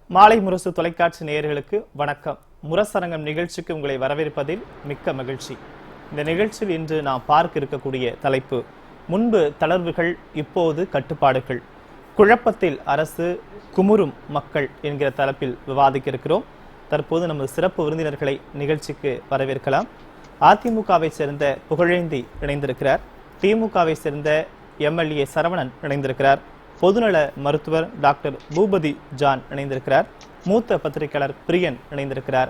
மாலை முரசு தொலைக்காட்சி நேயர்களுக்கு வணக்கம். முரசரங்கம் நிகழ்ச்சிக்கு உங்களை வரவேற்பதில் மிக்க மகிழ்ச்சி. இந்த நிகழ்ச்சியில் இன்று நாம் பார்க்க இருக்கக்கூடிய தலைப்பு முன்பு தளர்வுகள் இப்போது கட்டுப்பாடுகள், குழப்பத்தில் அரசு குமுறும் மக்கள் என்கிற தலைப்பில் விவாதிக்க இருக்கிறோம். தற்போது நமது சிறப்பு விருந்தினர்களை நிகழ்ச்சிக்கு வரவேற்கலாம். அதிமுகவை சேர்ந்த புகழேந்தி இணைந்திருக்கிறார். திமுகவை சேர்ந்த எம்எல்ஏ சரவணன் இணைந்திருக்கிறார். பொதுநல மருத்துவர் டாக்டர் பூபதி ஜான் இணைந்திருக்கிறார். மூத்த பத்திரிகையாளர் பிரியன் இணைந்திருக்கிறார்.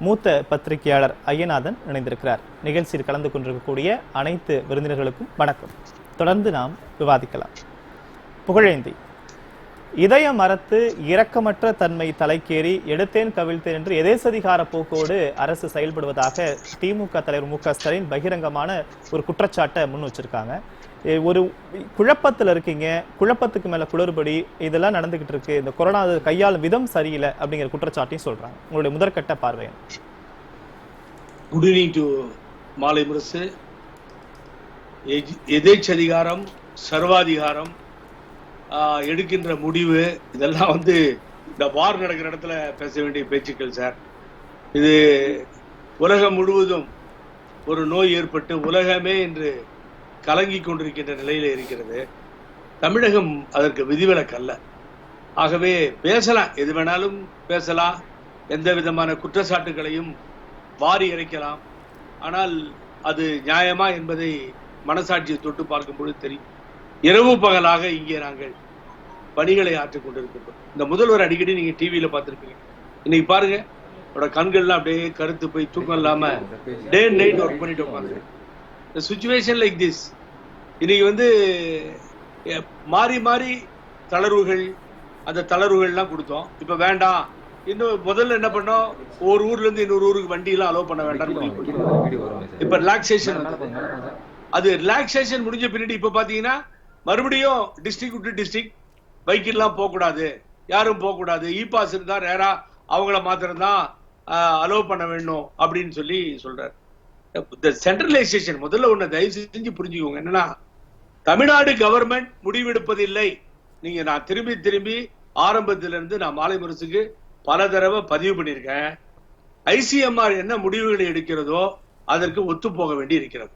மூத்த பத்திரிகையாளர் ஐயநாதன் இணைந்திருக்கிறார். நிகழ்ச்சியில் கலந்து கொண்டிருக்கக்கூடிய அனைத்து விருந்தினர்களுக்கும் வணக்கம். தொடர்ந்து நாம் விவாதிக்கலாம். புகழேந்தி, இதயம் மறத்து இரக்கமற்ற தன்மை தலைக்கேறி எடுத்தேன் கவிழ்த்தேன் என்று எதேசதிகார போக்கோடு அரசு செயல்படுவதாக திமுக தலைவர் மு.க.ஸ்டாலின் பகிரங்கமான ஒரு குற்றச்சாட்டை முன் வச்சிருக்காங்க. ஒரு குழப்பத்தில் இருக்கீங்க, குழப்பத்துக்கு மேல குளறுபடி இதெல்லாம் நடந்துகிட்டு இருக்கு, இந்த கொரோனா கையாளும் விதம் சரியில்லை அப்படிங்கிற குற்றச்சாட்டையும் சொல்றாங்க. உங்களுடைய முதற்கட்ட பார்வை? குட் ஈவினிங் டு மாலை முரசு. எதேச்சதிகாரம், சர்வாதிகாரம், எடுக்கின்ற முடிவு, இதெல்லாம் இந்த வார் நடக்கிற இடத்துல பேச வேண்டிய பேச்சுக்கள் சார். இது உலகம் முழுவதும் ஒரு நோய் ஏற்பட்டு உலகமே இன்று கலங்கி கொண்டிருக்கின்ற நிலையில இருக்கிறது. தமிழகம் அதற்கு விதிவிலக்கு அல்ல. ஆகவே பேசலாம், எது வேணாலும் பேசலாம், எந்த விதமான குற்றச்சாட்டுகளையும் வாரி இறைக்கலாம். ஆனால் அது நியாயமா என்பதை மனசாட்சியை தொட்டு பார்க்கும் பொழுது தெரியும். இரவு பகலாக இங்கே நாங்கள் பணிகளை ஆற்றிக் கொண்டிருக்கின்றோம். இந்த முதல்வர் அடிக்கடி நீங்க டிவியில பார்த்திருப்பீங்க. இன்னைக்கு பாருங்க, அவரோட கண்கள்லாம் அப்படியே கருத்து போய் தூக்கம் இல்லாம டே அண்ட் நைட் ஒர்க் பண்ணிட்டு உட்காந்து. The situation like this, இன்னைக்கு மாறி மாறி தளர்வுகள், அந்த தளர்வுகள்லாம் கொடுத்தோம். இப்ப வேண்டாம், இன்னும் முதல்ல என்ன பண்ணோம், ஒரு ஊர்ல இருந்து இன்னொரு ஊருக்கு வண்டி எல்லாம் அலோவ் பண்ண வேண்டாம். இப்ப ரிலாக்ஸேஷன், அது ரிலாக்ஸேஷன் முடிஞ்ச பின்னாடி இப்ப பாத்தீங்கன்னா மறுபடியும் டிஸ்ட்ரிக்ட் விட்டு டிஸ்ட்ரிக்ட் பைக்கெல்லாம் போக கூடாது, யாரும் போக கூடாது, இ பாஸ் இருந்தா ரேரா அவங்கள மாத்திரம் தான் அலோவ் பண்ண வேண்டும் அப்படின்னு சொல்லி சொல்றாரு. சென்ட்ரலைசேஷன் முதல்ல ஒண்ணு தயவு செஞ்சு புரிஞ்சுக்கோங்க. என்னன்னா, தமிழ்நாடு கவர்மெண்ட் முடிவெடுப்பதில்லை. நீங்க நான் திரும்பி திரும்பி ஆரம்பத்திலிருந்து நான் மாலை முரசுக்கு பல தடவை பதிவு பண்ணியிருக்கேன். ஐசிஎம்ஆர் என்ன முடிவுகளை எடுக்கிறதோ அதற்கு ஒத்து போக வேண்டி இருக்கிறது.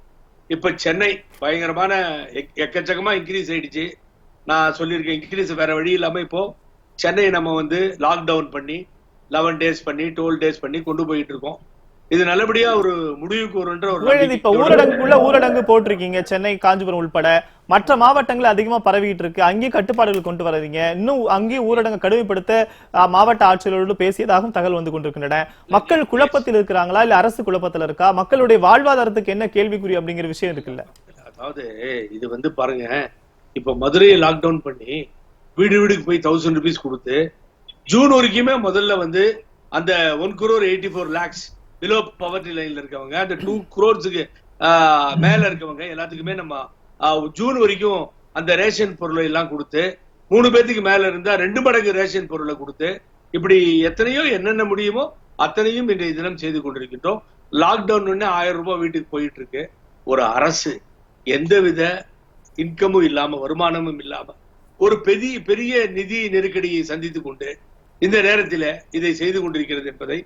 இப்ப சென்னை பயங்கரமான எக்கச்சக்கமா இன்க்ரீஸ் ஆயிடுச்சு. நான் சொல்லியிருக்கேன், இன்க்ரீஸ் வேற வழி இல்லாம இப்போ சென்னை நம்ம லாக்டவுன் பண்ணி 11 டேஸ் பண்ணி 12 டேஸ் பண்ணி கொண்டு போயிட்டு இருக்கோம். இது நல்லபடியா ஒரு முடிவுக்கு வரும்ன்ற ஒரு இப்ப ஊரடங்கு போட்டிருக்கீங்க. சென்னை, காஞ்சிபுரம் உள்பட மற்ற மாவட்டங்கள் அதிகமா பரவிட்டு இருக்கு. அங்கேயும் கட்டுப்பாடுகள் கொண்டு வரீங்க. இன்னும் அங்கேயும் ஊரடங்கு கடுமைப்படுத்த மாவட்ட ஆட்சியரோடு பேசியதாகவும் தகவல் கொண்டிருக்கின்றன. மக்கள் குழப்பத்தில் இருக்கிறாங்களா, இல்ல அரசு குழப்பத்தில் இருக்கா? மக்களுடைய வாழ்வாதாரத்துக்கு என்ன கேள்விக்குறி அப்படிங்கிற விஷயம் இருக்குல்ல. அதாவது இது பாருங்க, இப்ப மதுரையை லாக்டவுன் பண்ணி வீடு வீடுக்கு போய் 1000 rupees கொடுத்து ஜூன் வரைக்குமே முதல்ல அந்த 1,84 lakhs பிலோ பவர்ட்டி லைன்ல இருக்கவங்க, அந்த 2 crores மேல இருக்கவங்க எல்லாத்துக்குமே நம்ம ஜூன் வரைக்கும் அந்த ரேஷன் பொருளை எல்லாம் கொடுத்து, 3 பேத்துக்கு மேல இருந்தா 2 மடங்கு ரேஷன் பொருளை கொடுத்து, இப்படி எத்தனையோ என்னென்ன முடியுமோ அத்தனையும் இன்றைய தினம் செய்து கொண்டிருக்கின்றோம். லாக்டவுன் 1000 ரூபாய் வீட்டுக்கு போயிட்டு இருக்கு. ஒரு அரசு எந்தவித இன்கமும் இல்லாம, வருமானமும் இல்லாம, ஒரு பெரிய நிதி நெருக்கடியை சந்தித்துக் கொண்டு இந்த நேரத்தில் இதை செய்து கொண்டிருக்கிறது என்பதை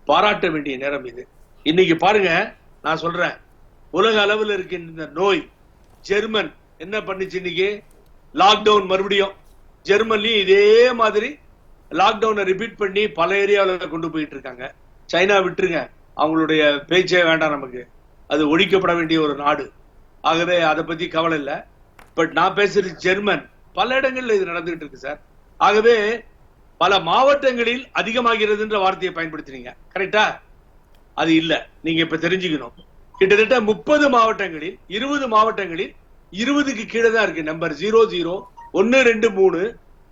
பாராட்ட வேண்டிய நேரம் இது. இன்னைக்கு பாருங்க, நான் சொல்றேன், உலக அளவில் இருக்கின்ற இந்த நோய், ஜெர்மன் என்ன பண்ணுச்சு, இன்னைக்கு லாக்டவுன் மறுபடியும் ஜெர்மன்லயும் இதே மாதிரி லாக்டவுனை ரிப்பீட் பண்ணி பல ஏரியாவில் கொண்டு போயிட்டு இருக்காங்க. சைனா விட்டுருங்க, அவங்களுடைய பேச்சே வேண்டாம் நமக்கு, அது ஒழிக்கப்பட வேண்டிய ஒரு நாடு. ஆகவே அதை பத்தி கவலை இல்லை. பட் நான் பேசுறது ஜெர்மன், பல இடங்கள்ல இது நடந்துகிட்டு இருக்கு சார். ஆகவே பல மாவட்டங்களில் அதிகமாகிறதுன்ற வார்த்தையை பயன்படுத்தினீங்க, கரெக்டா? அது இல்ல, நீங்க இப்ப தெரிஞ்சுக்கணும். கிட்டத்தட்ட 30 மாவட்டங்களில் 20 மாவட்டங்களில் 20க்கு கீழே தான் இருக்கு நம்பர். 00, 1, 2, 3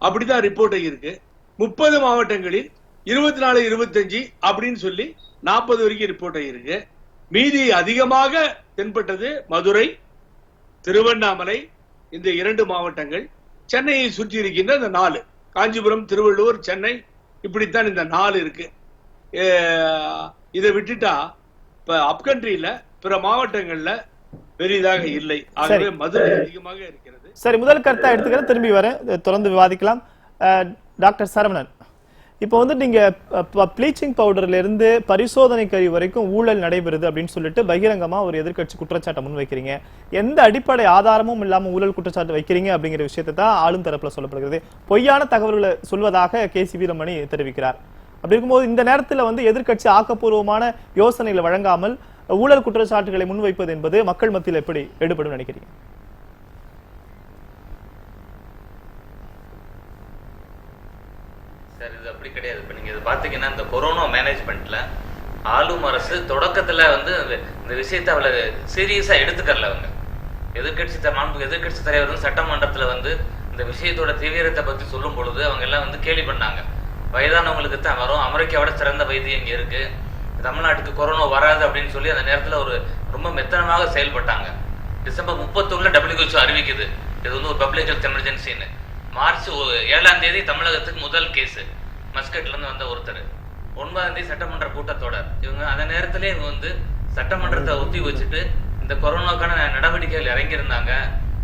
அப்படிதான் ரிப்போர்ட் ஆகியிருக்கு. 30 மாவட்டங்களில் 24, 25 அப்படின்னு சொல்லி 40 வரைக்கும் ரிப்போர்ட் ஆகியிருக்கு. மீதி அதிகமாக தென்பட்டது மதுரை, திருவண்ணாமலை, இந்த 2 மாவட்டங்கள், சென்னையை சுற்றி இருக்கின்ற இந்த 4, காஞ்சிபுரம், திருவள்ளூர், சென்னை, இப்படித்தான் இந்த 4 இருக்கு. இதை விட்டுட்டா இப்ப அப்கண்ட்ரியில பிற மாவட்டங்கள்ல பெரிதாக இல்லை. ஆகவே மதுரை அதிகமாக இருக்கிறது. சரி, முதல் கருத்தா எடுத்துக்கிறேன், திரும்பி வர தொடர்ந்து விவாதிக்கலாம். டாக்டர் சரவணன், இப்போ வந்து நீங்க ப்ளீச்சிங் பவுடர்ல இருந்து பரிசோதனை கருவி வரைக்கும் ஊழல் நடைபெறுது அப்படின்னு சொல்லிட்டு பகிரங்கமா ஒரு எதிர்க்கட்சி குற்றச்சாட்டை முன் வைக்கிறீங்க. எந்த அடிப்படை ஆதாரமும் இல்லாம ஊழல் குற்றச்சாட்டு வைக்கிறீங்க அப்படிங்கிற விஷயத்தை தான் ஆளும் தரப்புல சொல்லப்படுகிறது. பொய்யான தகவல்களை சொல்வதாக KC வீரமணி தெரிவிக்கிறார். அப்படி இருக்கும்போது இந்த நேரத்துல வந்து எதிர்க்கட்சி ஆக்கப்பூர்வமான யோசனைகளை வழங்காமல் ஊழல் குற்றச்சாட்டுகளை முன்வைப்பது என்பது மக்கள் மத்தியில் எப்படி எடுபடும் நினைக்கிறீங்க? சார், இது அப்படி கிடையாது. இப்போ நீங்கள் இது பார்த்தீங்கன்னா இந்த கொரோனா மேனேஜ்மெண்ட்டில் ஆளும் அரசு தொடக்கத்தில் வந்து இந்த விஷயத்தை அவ்வளோ சீரியஸாக எடுத்துக்கரல. அவங்க எதிர்கட்சி தலைவர் வந்து சட்டமன்றத்தில் வந்து இந்த விஷயத்தோட தீவிரத்தை பற்றி சொல்லும் பொழுது அவங்க எல்லாம் வந்து கேலி பண்ணாங்க. வயதானவங்களுக்கு தான் வரும், அமெரிக்காவோட சிறந்த வைத்தியம் இங்கே இருக்குது, தமிழ்நாட்டுக்கு கொரோனா வராது அப்படின்னு சொல்லி அந்த நேரத்தில் ஒரு ரொம்ப மெத்தனமாக செயல்பட்டாங்க. டிசம்பர் 31 WHO அறிவிக்குது இது வந்து ஒரு பப்ளிக் ஹெல்த் எமர்ஜென்சின்னு. மார்ச் 7 தமிழகத்துக்கு முதல் கேஸு மஸ்கட்லேருந்து வந்த ஒருத்தர். 9 சட்டமன்ற கூட்டத்தொடர். இவங்க அந்த நேரத்திலே இவங்க வந்து சட்டமன்றத்தை ஒத்தி வச்சுட்டு இந்த கொரோனாக்கான நடவடிக்கைகள் இறங்கியிருந்தாங்க.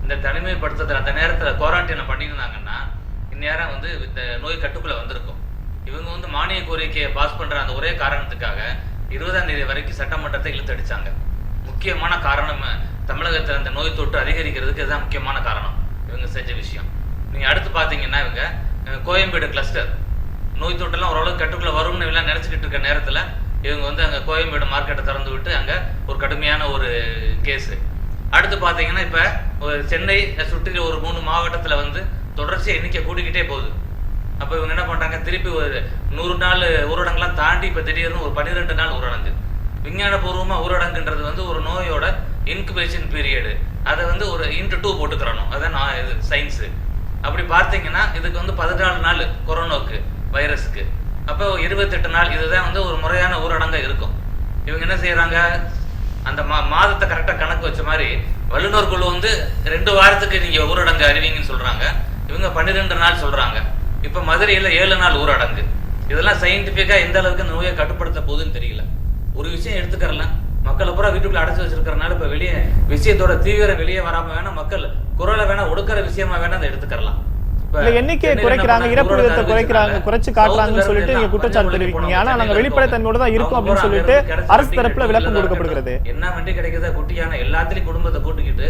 இந்த தனிமைப்படுத்துதல் அந்த நேரத்தில் குவாரண்டைனை பண்ணியிருந்தாங்கன்னா இந்நேரம் வந்து இந்த நோய் கட்டுக்குள்ளே வந்திருக்கும். இவங்க வந்து மானிய கோரிக்கையை பாஸ் பண்ணுற அந்த ஒரே காரணத்துக்காக 20ஆம் தேதி வரைக்கும் சட்டமன்றத்தை இழுத்தடிச்சாங்க. முக்கியமான காரணம் தமிழகத்தில் அந்த நோய் தொற்று அதிகரிக்கிறதுக்கு இதுதான் முக்கியமான காரணம் இவங்க செஞ்ச விஷயம். நீங்கள் அடுத்து பார்த்தீங்கன்னா இவங்க கோயம்பேடு கிளஸ்டர் நோய் தொற்றெல்லாம் ஓரளவுக்கு கட்டுக்குள்ளே வரும்னு எல்லாம் நினச்சிக்கிட்டு இருக்க நேரத்தில் இவங்க வந்து அங்கே கோயம்பேடு மார்க்கெட்டை திறந்து விட்டு அங்கே ஒரு கடுமையான ஒரு கேஸு. அடுத்து பார்த்தீங்கன்னா இப்போ சென்னை சுற்றி ஒரு 3 மாவட்டத்தில் வந்து தொடர்ச்சியாக எண்ணிக்கை கூட்டிக்கிட்டே போகுது. அப்போ இவங்க என்ன பண்ணுறாங்க, திருப்பி ஒரு 100 நாள் ஊரடங்குலாம் தாண்டி இப்போ திடீர்னு ஒரு 12 நாள் ஊரடங்கு. விஞ்ஞானபூர்வமாக ஊரடங்குன்றது வந்து ஒரு நோயோட இன்குபேஷன் பீரியடு, அதை வந்து ஒரு ×2 போட்டுக்கிறணும், அதுதான் இது சயின்ஸு. அப்படி பார்த்தீங்கன்னா இதுக்கு வந்து 14 நாள் கொரோனாவுக்கு வைரஸுக்கு, அப்போ 28 நாள் இதுதான் வந்து ஒரு முறையான ஊரடங்காக இருக்கும். இவங்க என்ன செய்கிறாங்க, அந்த மாதத்தை கரெக்டாக கணக்கு வச்ச மாதிரி வல்லுநர் குழு வந்து 2 வாரத்துக்கு நீங்கள் ஊரடங்கு அறிவிங்கன்னு சொல்கிறாங்க. இவங்க 12 நாள் சொல்கிறாங்க. இப்போ மதுரையில் 7 நாள் ஊரடங்கு. இதெல்லாம் சயின்டிஃபிக்காக எந்த அளவுக்கு இந்த நோயை கட்டுப்படுத்த போகுதுன்னு தெரியல. ஒரு விஷயம் எடுத்துக்கறலாம், மக்களை பூரா வீட்டுக்குள்ள அடைச்சி வச்சிருக்கிறனால இப்போ வெளியே விஷயத்தோட தீவிரம் வெளியே வராமல் வேணா மக்கள் குரலை வேணா ஒடுக்கிற விஷயமா வேணா அதை எடுத்துக்கறலாம். எண்ணிக்கையை குறைக்கிறாங்க, இறப்பு விகிதத்தை குறைக்கிறாங்க, குறைச்சு காட்டுறாங்கன்னு சொல்லிட்டு நீங்க குற்றச்சாட்டு தெரிவிக்கிறீங்க. ஆனா நாங்க வெளிப்படைத்தன்மையோட தான் இருக்கும் அப்படின்னு சொல்லிட்டு அரசு தரப்புல விளக்கம் கொடுக்கப்படுகிறது. என்ன வண்டி கிடைக்குதா குட்டியான எல்லாத்திலையும் குடும்பத்தை கூட்டிக்கிட்டு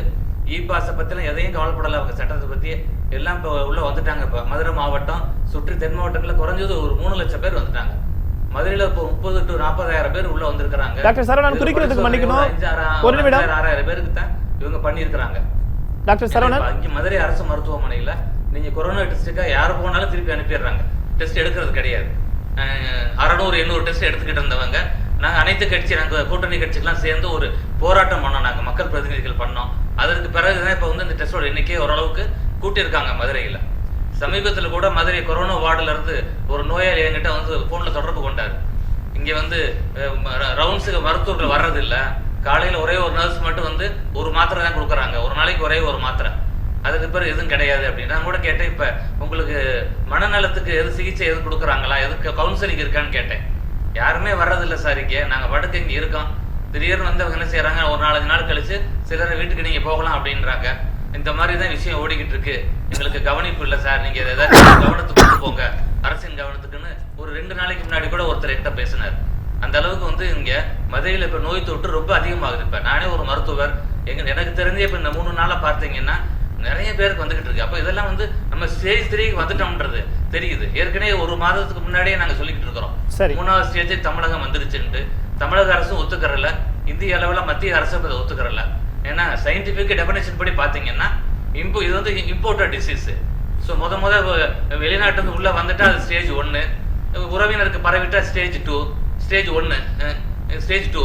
பாஸை பத்திலாம் எதையும் கவலைப்படல. அவங்க சட்டத்தை பத்தி எல்லாம் இப்போ உள்ள வந்துட்டாங்க. இப்போ மதுரை மாவட்டம் சுற்றி தென் மாவட்டங்களில் குறைஞ்சது ஒரு 3 லட்சம் பேர் வந்துட்டாங்க. மதுரையில இப்போ 30 to 40,000 பேர் உள்ள வந்திருக்காங்க. டாக்டர் சரவணன் குறிக்கிறதுக்கு மன்னிக்கணும், ஒரு நிமிடம். 6,000 பேருக்கு தான் இவங்க பண்ணியிருக்கிறாங்க. டாக்டர் சரவணன், இங்க மதுரை அரசு மருத்துவமனையில நீங்க கொரோனா டெஸ்ட்டுக்காக யாரு போனாலும் திருப்பி அனுப்பிடுறாங்க. டெஸ்ட் எடுக்கிறது கிடையாது. 600-800 டெஸ்ட் எடுத்துக்கிட்டு இருந்தவங்க நாங்கள் அனைத்து கட்சி, நாங்கள் கூட்டணி கட்சிக்கெல்லாம் சேர்ந்து ஒரு போராட்டம் பண்ணோம். நாங்கள் மக்கள் பிரதிநிதிகள் பண்ணோம். அதற்கு பிறகுதான் இப்போ வந்து இந்த டெஸ்டோட எண்ணிக்கையை ஓரளவுக்கு கூட்டியிருக்காங்க மதுரையில். சமீபத்தில் கூட மதுரை கொரோனா வார்டில் இருந்து ஒரு நோயாளி என்கிட்ட வந்து ஃபோனில் தொடர்பு கொண்டார். இங்கே வந்து ரவுண்ட்ஸுக்கு மருத்துவர்கள் வர்றதில்லை, காலையில் ஒரே ஒரு நர்ஸ் மட்டும் வந்து ஒரு மாத்திரை தான் கொடுக்குறாங்க, ஒரு நாளைக்கு ஒரே ஒரு மாத்திரை, அதுக்கு பிறகு எதுவும் கிடையாது அப்படின்னு. நான் கூட கேட்டேன், இப்போ உங்களுக்கு மனநலத்துக்கு எது சிகிச்சை எதுவும் கொடுக்குறாங்களா, எதுக்கு கவுன்சிலிங் இருக்கான்னு கேட்டேன். யாருமே வர்றதில்லை சார், இங்கே நாங்கள் படுக்க இங்கே இருக்கோம். திடீர்னு வந்து அவங்க என்ன செய்யறாங்க, ஒரு 4-5 நாள் கழிச்சு சிலர் வீட்டுக்கு நீங்க போகலாம் அப்படின்றாங்க. இந்த மாதிரி தான் விஷயம் ஓடிக்கிட்டு இருக்கு. எங்களுக்கு கவனிப்பு இல்லை சார், நீங்க ஏதாவது கவனத்துக்கு கொண்டு போங்க அரசின் கவனத்துக்குன்னு ஒரு 2 நாளைக்கு முன்னாடி கூட ஒருத்தர் என்கிட்ட பேசினார். அந்த அளவுக்கு வந்து இங்க மதுரையில் இப்ப நோய் தொற்று ரொம்ப அதிகமாகுது. இப்ப நானே ஒரு மருத்துவர், எனக்கு தெரிஞ்ச இப்ப இந்த 3 நாளா பார்த்தீங்கன்னா நிறைய பேருக்கு வந்துகிட்டு இருக்கு. அப்ப இதெல்லாம் வந்து நம்ம ஸ்டேஜ் 3க்கு வந்துட்டோம்ன்றது தெரியுது. ஏற்கனவே ஒரு மாதத்துக்கு முன்னாடியே நாங்க சொல்லிக்கிட்டு இருக்கிறோம் 3வது ஸ்டேஜ் தமிழகம் வந்துருச்சுன்ட்டு. தமிழக அரசு ஒத்துக்கறல, இந்திய அளவில் மத்திய அரசு அதை ஒத்துக்கறல. ஏன்னா சயின்டிபிக் டெஃபினேஷன் படி பார்த்தீங்கன்னா இது வந்து இம்போர்ட்டட் டிசீஸ். ஸோ முத வெளிநாட்டுக்கு உள்ள வந்துட்டா அது ஸ்டேஜ் 1, உறவினருக்கு பரவிட்டா ஸ்டேஜ் 2, ஸ்டேஜ் 1, ஸ்டேஜ் 2,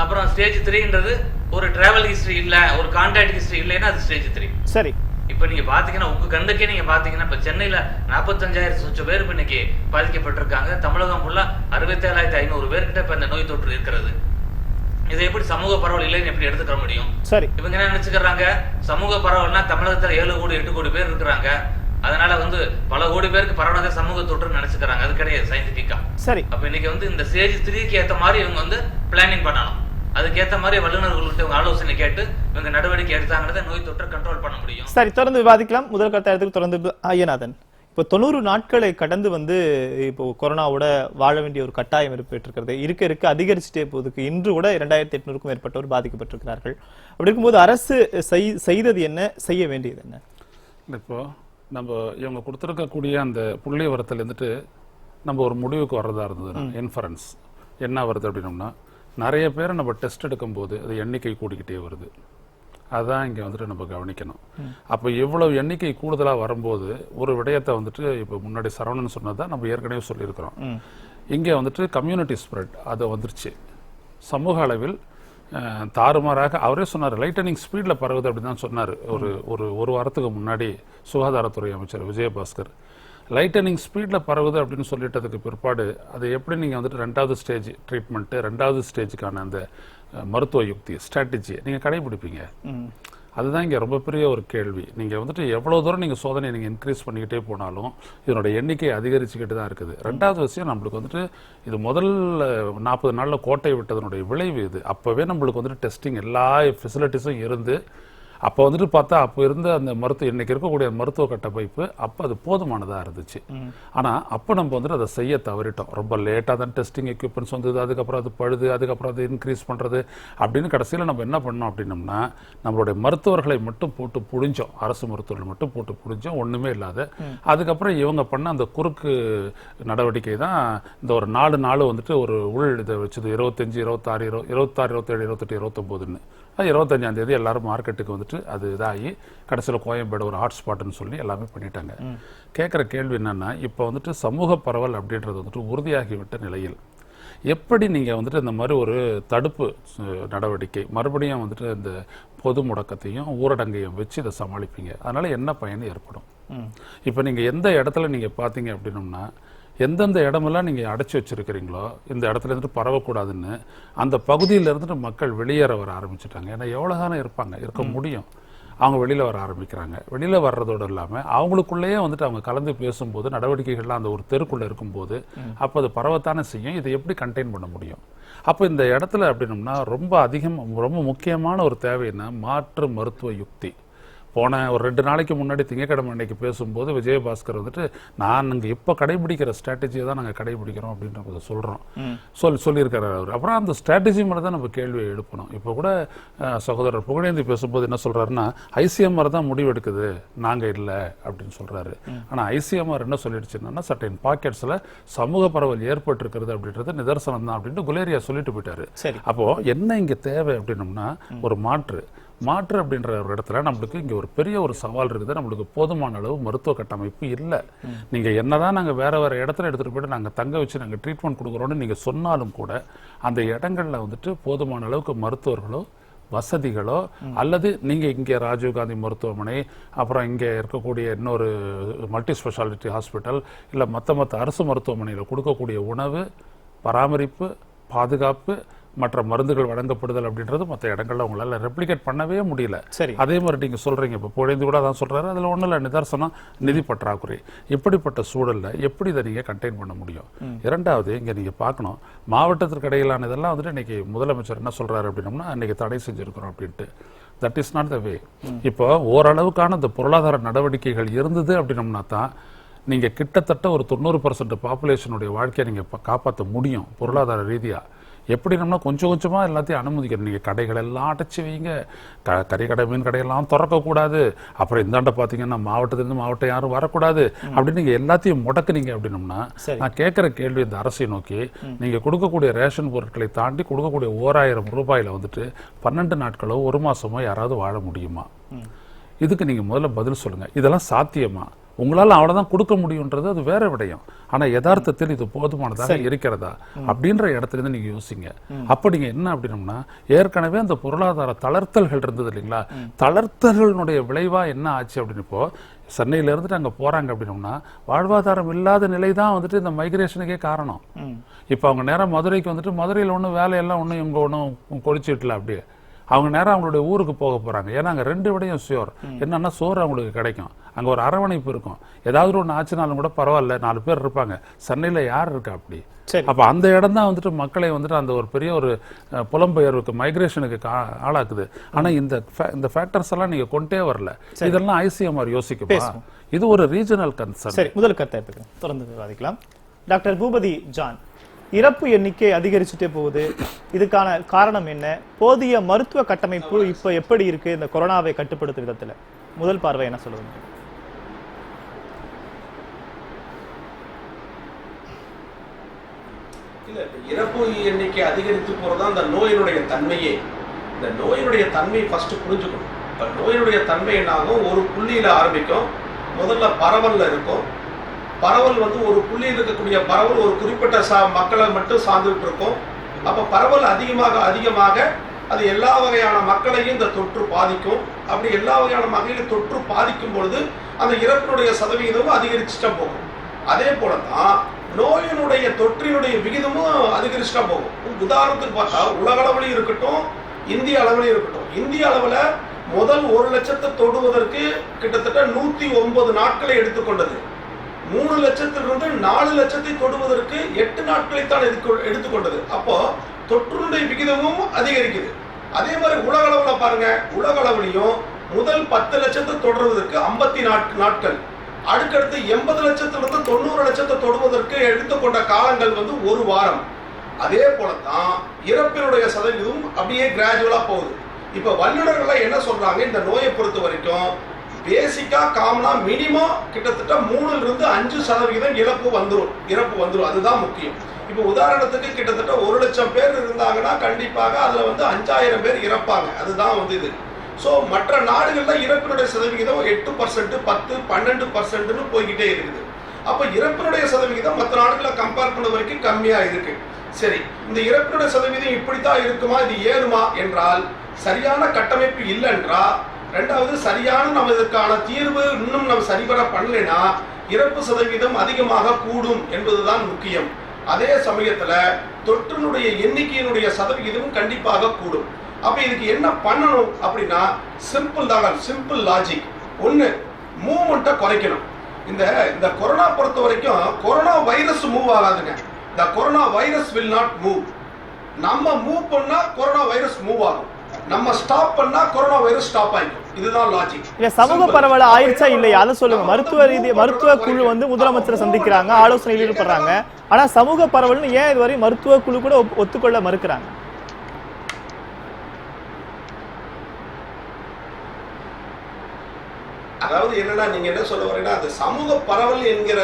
அப்புறம் ஸ்டேஜ் 3ன்றது ஒரு டிராவல் ஹிஸ்டரி இல்ல, ஒரு கான்டாக்ட் ஹிஸ்டரி இல்லைன்னா அது ஸ்டேஜ் 3. சரி, இப்ப நீங்க பாத்தீங்கன்னா உங்க கண்ணுக்கே நீங்க பாத்தீங்கன்னா இப்ப சென்னையில 45,000 பேர் இன்னைக்கு பாதிக்கப்பட்டிருக்காங்க. தமிழகம் ஃபுல்லா 67,500 பேர்கிட்ட இப்ப இந்த நோய் தொற்று இருக்கிறது. இதை எப்படி சமூக பரவல் இல்லைன்னு எப்படி எடுத்துக்க முடியும்? சரி, இவங்க என்ன நினைச்சுக்கிறாங்க, சமூக பரவல்னா தமிழகத்துல 7 கோடி 8 கோடி பேர் இருக்கிறாங்க, அதனால வந்து பல கோடி பேருக்கு பரவாத சமூக தொற்று நினைச்சுக்கிறாங்க. அது கிடையாது சயின்டிபிக்கா. சரி, அப்ப இன்னைக்கு வந்து இந்த ஸ்டேஜ் 3க்கு ஏத்த மாதிரி இவங்க வந்து பிளானிங் பண்ணணும். அதுக்கேற்ற மாதிரி வல்லுநர்கள்ட்ட ஆலோசனை கேட்டு இவங்க நடவடிக்கை எடுத்தாங்கிறத நோய் தொற்றை கண்ட்ரோல் பண்ண முடியும். சரி, தொடர்ந்து விவாதிக்கலாம். முதல் கருத்தை தொடர்ந்து ஐயநாதன், இப்போ 90 நாட்களை கடந்து வந்து இப்போ கொரோனாவோட வாழ வேண்டிய ஒரு கட்டாயம் ஏற்பட்டிருக்கிறது. இருக்க அதிகரிச்சுட்டே போகுதுக்கு. இன்று கூட 2800க்கும் மேற்பட்டோர் பாதிக்கப்பட்டிருக்கிறார்கள். அப்படி இருக்கும்போது அரசு செய்தது என்ன, செய்ய வேண்டியது என்ன? இப்போ நம்ம இவங்க கொடுத்துருக்கக்கூடிய அந்த புள்ளி வரத்தில் இருந்துட்டு நம்ம ஒரு முடிவுக்கு வர்றதா இருந்தது. இன்ஃபரன்ஸ் என்ன வருது அப்படின்னோம்னா, நிறைய பேரை நம்ம டெஸ்ட் எடுக்கும்போது அது எண்ணிக்கை கூடிக்கிட்டே வருது. அதான் இங்கே வந்துட்டு நம்ம கவனிக்கணும். அப்போ இவ்வளவு எண்ணிக்கை கூடுதலாக வரும்போது ஒரு விடயத்தை வந்துட்டு இப்போ முன்னாடி சரவணன் சொன்னதான் நம்ம ஏற்கனவே சொல்லியிருக்கிறோம். இங்கே வந்துட்டு கம்யூனிட்டி ஸ்ப்ரெட் அது வந்துருச்சு. சமூக அளவில் தாறுமாறாக அவரே சொன்னார், லைட்டனிங் ஸ்பீடில் பரவுது அப்படின்னு தான் சொன்னார். ஒரு வாரத்துக்கு முன்னாடி சுகாதாரத்துறை அமைச்சர் விஜயபாஸ்கர் லைட்டனிங் ஸ்பீடில் பரவுது அப்படின்னு சொல்லிட்டதுக்கு பிற்பாடு அது எப்படி நீங்கள் வந்துட்டு 2வது ஸ்டேஜ் ட்ரீட்மெண்ட்டு, 2வது ஸ்டேஜுக்கான அந்த மருத்துவ யுக்தி ஸ்ட்ராட்டஜியை நீங்கள் கடைபிடிப்பீங்க? அதுதான் இங்கே ரொம்ப பெரிய ஒரு கேள்வி. நீங்கள் வந்துட்டு எவ்வளோ தூரம் நீங்கள் சோதனையை நீங்கள் இன்க்ரீஸ் பண்ணிக்கிட்டே போனாலும் இதனோட எண்ணிக்கை அதிகரிச்சுக்கிட்டு தான் இருக்குது. 2வது விஷயம், நம்மளுக்கு வந்துட்டு இது முதல்ல 40 நாளில் கோட்டை விட்டதனுடைய விளைவு இது. அப்போவே நம்மளுக்கு வந்துட்டு டெஸ்டிங் எல்லா ஃபெசிலிட்டிஸும் இருந்து அப்போ வந்துட்டு பார்த்தா அப்போ இருந்த அந்த இன்னைக்கு இருக்கக்கூடிய மருத்துவ கட்டமைப்பு அப்போ அது போதுமானதாக இருந்துச்சு. ஆனால் அப்போ நம்ம வந்துட்டு அதை செய்ய தவறிட்டோம். ரொம்ப லேட்டாக தான் டெஸ்டிங் எக்யூப்மெண்ட்ஸ் வந்தது, அதுக்கப்புறம் அது பழுது, அதுக்கப்புறம் அது இன்க்ரீஸ் பண்ணுறது அப்படின்னு கடைசியில் நம்ம என்ன பண்ணோம் அப்படின்னோம்னா, நம்மளுடைய மருத்துவர்களை மட்டும் போட்டு புடிஞ்சோம். அரசு மருத்துவர்களை மட்டும் போட்டு புடிஞ்சோம், ஒன்றுமே இல்லாத. அதுக்கப்புறம் இவங்க பண்ண அந்த குறுக்கு நடவடிக்கை தான் இந்த ஒரு 4 நாள் வந்துட்டு ஒரு இதை வச்சது. 25, 26, 27, 28, 29ன்னு 25ஆம் தேதி எல்லாரும் மார்க்கெட்டுக்கு வந்துட்டு அது இதாகி கடைசியில் கோயம்பேடு ஒரு ஹாட்ஸ்பாட்னு சொல்லி எல்லாமே பண்ணிட்டாங்க. கேட்குற கேள்வி என்னன்னா, இப்போ வந்துட்டு சமூக பரவல் அப்படின்றது வந்துட்டு உறுதியாகிவிட்ட நிலையில் எப்படி நீங்கள் வந்துட்டு இந்த மாதிரி ஒரு தடுப்பு நடவடிக்கை மறுபடியும் வந்துட்டு இந்த பொது முடக்கத்தையும் ஊரடங்கையும் வச்சு இதை சமாளிப்பீங்க? அதனால என்ன பயன் ஏற்படும்? இப்போ நீங்கள் எந்த இடத்துல நீங்கள் பார்த்தீங்க அப்படின்னோம்னா, எந்தெந்த இடமெல்லாம் நீங்கள் அடைச்சி வச்சிருக்கிறீங்களோ இந்த இடத்துல இருந்துட்டு பரவக்கூடாதுன்னு அந்த பகுதியில் இருந்துட்டு மக்கள் வெளியேற வர ஆரம்பிச்சுட்டாங்க. ஏன்னா எவ்வளோ தானே இருக்க முடியும். அவங்க வெளியில் வர ஆரம்பிக்கிறாங்க. வெளியில் வர்றதோடு இல்லாமல் அவங்களுக்குள்ளேயே வந்துட்டு அவங்க கலந்து பேசும்போது நடவடிக்கைகள்லாம் அந்த ஒரு தெருக்குள்ளே இருக்கும்போது அப்போ அது பரவத்தானே செய்யும். இதை எப்படி கண்டெயின் பண்ண முடியும்? அப்போ இந்த இடத்துல அப்படின்னோம்னா ரொம்ப முக்கியமான ஒரு தேவைன்னா மாற்று மருத்துவ யுக்தி. போன ஒரு 2 நாளைக்கு முன்னாடி திங்கட்கிழமை அன்னைக்கு பேசும்போது விஜயபாஸ்கர் வந்துட்டு நாங்கள் இப்போ கடைபிடிக்கிற ஸ்ட்ராட்டஜியை தான் நாங்கள் கடைபிடிக்கிறோம் அப்படின்றத சொல்லியிருக்காரு அவர். அப்புறம் அந்த ஸ்ட்ராட்டஜி மேலே தான் நம்ம கேள்வியை எழுப்பணும். இப்போ கூட சகோதரர் புகழேந்தி பேசும்போது என்ன சொல்கிறாருன்னா, ஐசிஎம்ஆர் தான் முடிவு எடுக்குது, நாங்கள் இல்லை அப்படின்னு சொல்கிறாரு. ஆனால் ஐசிஎம்ஆர் என்ன சொல்லிடுச்சுன்னா, சர்டைன் பாக்கெட்ஸில் சமூக பரவல் ஏற்பட்டிருக்கிறது அப்படின்றது நிதர்சனம் தான் அப்படின்ட்டு குலேரியா சொல்லிட்டு போயிட்டாரு. அப்போது என்ன இங்கே தேவை அப்படின்னோம்னா, ஒரு மாற்று அப்படின்ற ஒரு இடத்துல நம்மளுக்கு இங்கே ஒரு பெரிய ஒரு சவால் இருக்குது. நம்மளுக்கு போதுமான அளவு மருத்துவ கட்டமைப்பு இல்லை. நீங்கள் என்னதான் நாங்கள் வேற இடத்துல எடுத்துகிட்டு போய்ட்டு நாங்கள் தங்க வச்சு நாங்கள் ட்ரீட்மெண்ட் கொடுக்குறோன்னு நீங்கள் சொன்னாலும் கூட அந்த இடங்களில் வந்துட்டு போதுமான அளவுக்கு மருத்துவர்களோ வசதிகளோ அல்லது நீங்கள் இங்கே ராஜீவ்காந்தி மருத்துவமனை, அப்புறம் இங்கே இருக்கக்கூடிய இன்னொரு மல்டி ஸ்பெஷாலிட்டி ஹாஸ்பிட்டல், இல்லை மற்ற அரசு மருத்துவமனையில் கொடுக்கக்கூடிய உணவு, பராமரிப்பு, பாதுகாப்பு, மற்ற மருந்துகள் வழங்கப்படுதல் அப்படின்றது மற்ற இடங்கள்ல உங்களால ரெப்ளிகேட் பண்ணவே முடியல. அதே மாதிரி நீங்க சொல்றீங்க, இப்போ பொழுது கூட அதான் சொல்றாரு, அதுல ஒன்றும் இல்லை, நிதர்சனம் நிதி பற்றாக்குறை. இப்படிப்பட்ட சூழல்ல எப்படி இதை நீங்க கண்டெயின் பண்ண முடியும்? 2வது இங்க நீங்க பார்க்கணும், மாவட்டத்திற்கு இடையிலான இதெல்லாம் வந்துட்டு இன்னைக்கு முதலமைச்சர் என்ன சொல்றாரு அப்படின்னோம்னா, இன்னைக்கு தடை செஞ்சிருக்கிறோம் அப்படின்ட்டு. தட் இஸ் நாட் த வே. இப்போ ஓரளவுக்கான இந்த பொருளாதார நடவடிக்கைகள் இருந்தது அப்படின்னோம்னா தான் நீங்க கிட்டத்தட்ட ஒரு 90% பாப்புலேஷனுடைய வாழ்க்கையை நீங்க காப்பாற்ற முடியும் பொருளாதார ரீதியா. எப்படின்னா கொஞ்சம் கொஞ்சமாக எல்லாத்தையும் அனுமதிக்கணும். நீங்கள் கடைகள் எல்லாம் அடைச்சி வைங்க, கறி கடை மீன் கடையெல்லாம் திறக்கக்கூடாது, அப்புறம் இந்தாண்ட பார்த்தீங்கன்னா மாவட்டத்திலேருந்து மாவட்டம் யாரும் வரக்கூடாது அப்படின்னு நீங்கள் எல்லாத்தையும் முடக்குனீங்க அப்படின்னோம்னா, நான் கேட்குற கேள்வி இந்த அரசை நோக்கி, நீங்கள் கொடுக்கக்கூடிய ரேஷன் பொருட்களை தாண்டி கொடுக்கக்கூடிய 1000 ரூபாயில் வந்துட்டு 12 நாட்களோ 1 மாதமோ யாராவது வாழ முடியுமா? இதுக்கு நீங்கள் முதல்ல பதில் சொல்லுங்கள். இதெல்லாம் சாத்தியமா? உங்களால் அவ்வளவுதான் கொடுக்க முடியும்ன்றது அது வேற விடயம். ஆனா யதார்த்தத்தில் இது போதுமானதாக இருக்கிறதா அப்படின்ற இடத்துல இருந்து நீங்க யோசிங்க. அப்ப நீங்க என்ன அப்படின்னோம்னா, ஏற்கனவே அந்த பொருளாதார தளர்த்தல்கள் இருந்தது இல்லைங்களா, தளர்த்தல்களுடைய விளைவா என்ன ஆச்சு அப்படின்னு, இப்போ சென்னையில இருந்துட்டு அங்க போறாங்க அப்படின்னோம்னா வாழ்வாதாரம் இல்லாத நிலை தான் வந்துட்டு இந்த மைக்ரேஷனுக்கே காரணம். இப்ப அவங்க நேரம் மதுரைக்கு வந்துட்டு மதுரையில் ஒன்றும் வேலையெல்லாம் ஒன்றும் இவங்க ஒன்றும் கொடிச்சிட்டல அப்படியே. அவங்க நேரம் அவங்களுடைய ஊருக்கு போக போறாங்க. ஏன்னா அங்க 2 விடையும் ஷியோர். என்னன்னா சோறு அவங்களுக்கு கிடைக்கும், அங்க ஒரு அரவணைப்பு இருக்கும். ஏதாவது ஒன்று ஆச்சுனாலும் கூட பரவாயில்ல, 4 பேர் இருப்பாங்க. சென்னையில யார் இருக்கா அப்படி? அப்ப அந்த இடம் தான் வந்துட்டு மக்களை வந்துட்டு அந்த ஒரு பெரிய ஒரு புலம்பெயர்வுக்கு, மைக்ரேஷனுக்கு ஆளாக்குது. ஆனா இந்த ஃபேக்டர்ஸ் எல்லாம் நீங்க கொண்டே வரல. இதெல்லாம் ஐசிஎம்ஆர் யோசிக்குமா? இது ஒரு ரீஜனல் கன்சர்ன். சரி, முதல் கருத்தை எடுத்துக்கலாம், தொடர்ந்து விவாதிக்கலாம். டாக்டர் பூபதி ஜான், இறப்பு எண்ணிக்கை அதிகரிச்சுட்டே போகுது, இதுக்கான காரணம் என்ன? போதிய மருத்துவ கட்டமைப்பு இப்ப எப்படி இருக்கு இந்த கொரோனாவை கட்டுப்படுத்தும் விதத்துல? முதல் பார்வை என்ன சொல்லுங்க? இறப்பு எண்ணிக்கை அதிகரித்து போறதுதான் அந்த நோயினுடைய தன்மையே. இந்த நோயினுடைய தன்மையை ஃபர்ஸ்ட் புரிஞ்சுக்கணும். இப்ப நோயினுடைய தன்மை என்னாகும், ஒரு புள்ளியில ஆரம்பிக்கும், முதல்ல பரவல்ல இருக்கும். பரவல் வந்து ஒரு புள்ளியில் இருக்கக்கூடிய பரவல் ஒரு குறிப்பிட்ட மக்களை மட்டும் சார்ந்துட்டு இருக்கும். அப்ப பரவல் அதிகமாக அதிகமாக அது எல்லா வகையான மக்களையும் இந்த தொற்று பாதிக்கும். அப்படி எல்லா வகையான மக்களையும் தொற்று பாதிக்கும் பொழுது அந்த இறப்பினுடைய சதவிகிதமும் அதிகரிச்சுட்டா போகும். அதே போலதான் நோயினுடைய தொற்றினுடைய விகிதமும் அதிகரிச்சுட்டா போகும். உதாரணத்துக்கு பார்த்தா உலக அளவிலையும் இருக்கட்டும், இந்திய அளவிலையும் இருக்கட்டும். இந்திய அளவுல முதல் 1 லட்சத்தை தொடுவதற்கு கிட்டத்தட்ட 109 நாட்களை எடுத்துக்கொண்டது. 3 லட்சத்திலிருந்து 4 லட்சத்தை தொடுவதற்கு 8 நாட்களை தான் எடுத்துக்கொண்டது. அப்போ தொற்றுடைய விகிதமும் அதிகரிக்குது. அதே மாதிரி உலக அளவுல பாருங்க, உலக அளவுலையும் முதல் 10 லட்சத்தை தொடர்வதற்கு 54 நாட்கள், அடுக்கடுத்து 80 லட்சத்திலிருந்து 90 லட்சத்தை தொடுவதற்கு எடுத்துக்கொண்ட காலங்கள் வந்து 1 வாரம். அதே போலதான் இறப்பினுடைய சதவீதம் அப்படியே கிராஜுவலா போகுது. இப்ப வல்லுநர்கள் என்ன சொல்றாங்க, இந்த நோயை பொறுத்த வரைக்கும் பேசிக்கா காமனா மினிமம் கிட்டத்தட்ட 3-5% இறப்பு வந்துடும். அதுதான் முக்கியம். இப்ப உதாரணத்துக்கு கிட்டத்தட்ட 1 லட்சம் பேர் இருந்தாங்கன்னா கண்டிப்பாக அதுல வந்து 5000 பேர் இறப்பாங்க. அதுதான் வந்து இது. சோ மற்ற நாடுகள்ல இறப்பினுடைய சதவிகிதம் 8%, 10, 12% போய்கிட்டே இருக்குது. அப்ப இறப்பினுடைய சதவிகிதம் மற்ற நாடுகளை கம்பேர் பண்ண வரைக்கும் கம்மியா இருக்கு. சரி, இந்த இறப்பினுடைய சதவீதம் இப்படித்தான் இருக்குமா, இது ஏறுமா என்றால் சரியான கட்டமைப்பு இல்லைன்றா, ரெண்டாவது சரியான நம்ம இதற்கான தீர்வு இன்னும் நம்ம சரிவர பண்ணலைன்னா இறப்பு சதவீதம் அதிகமாக கூடும் என்பதுதான் முக்கியம். அதே சமயத்துல தொற்றினுடைய எண்ணிக்கையினுடைய சதவிகிதமும் கண்டிப்பாக கூடும். அப்ப இதுக்கு என்ன பண்ணணும் அப்படின்னா சிம்பிள் லாஜிக். ஒண்ணு, மூவ்மெண்ட்டை குறைக்கணும். இந்த கொரோனா பொறுத்த வரைக்கும் கொரோனா வைரஸ் மூவ் ஆகாதுங்க. The corona virus will not move. நம்ம மூவ் பண்ணா கொரோனா வைரஸ் மூவ் ஆகும், நம்ம ஸ்டாப் பண்ணா கொரோனா வைரஸ் ஸ்டாப் ஆகும். இதுதான் லாஜிக். இல்ல சமூக பரவல் ஆயிடுச்சா இல்லையா அதை சொல்லுங்க. மருத்துவ குழு வந்து முதலமைச்சரை சந்திக்கிறாங்க, ஆலோசனை ஈடுபடுறாங்க. ஆனா சமூக பரவல்னு ஏன் இதுவரை மருத்துவ குழு கூட ஒத்துக்கொள்ள மறுக்கிறாங்க? அதாவது என்னன்னா, நீங்க என்ன சொல்ல வரீங்கன்னா, அது சமூக பரவல் என்கிற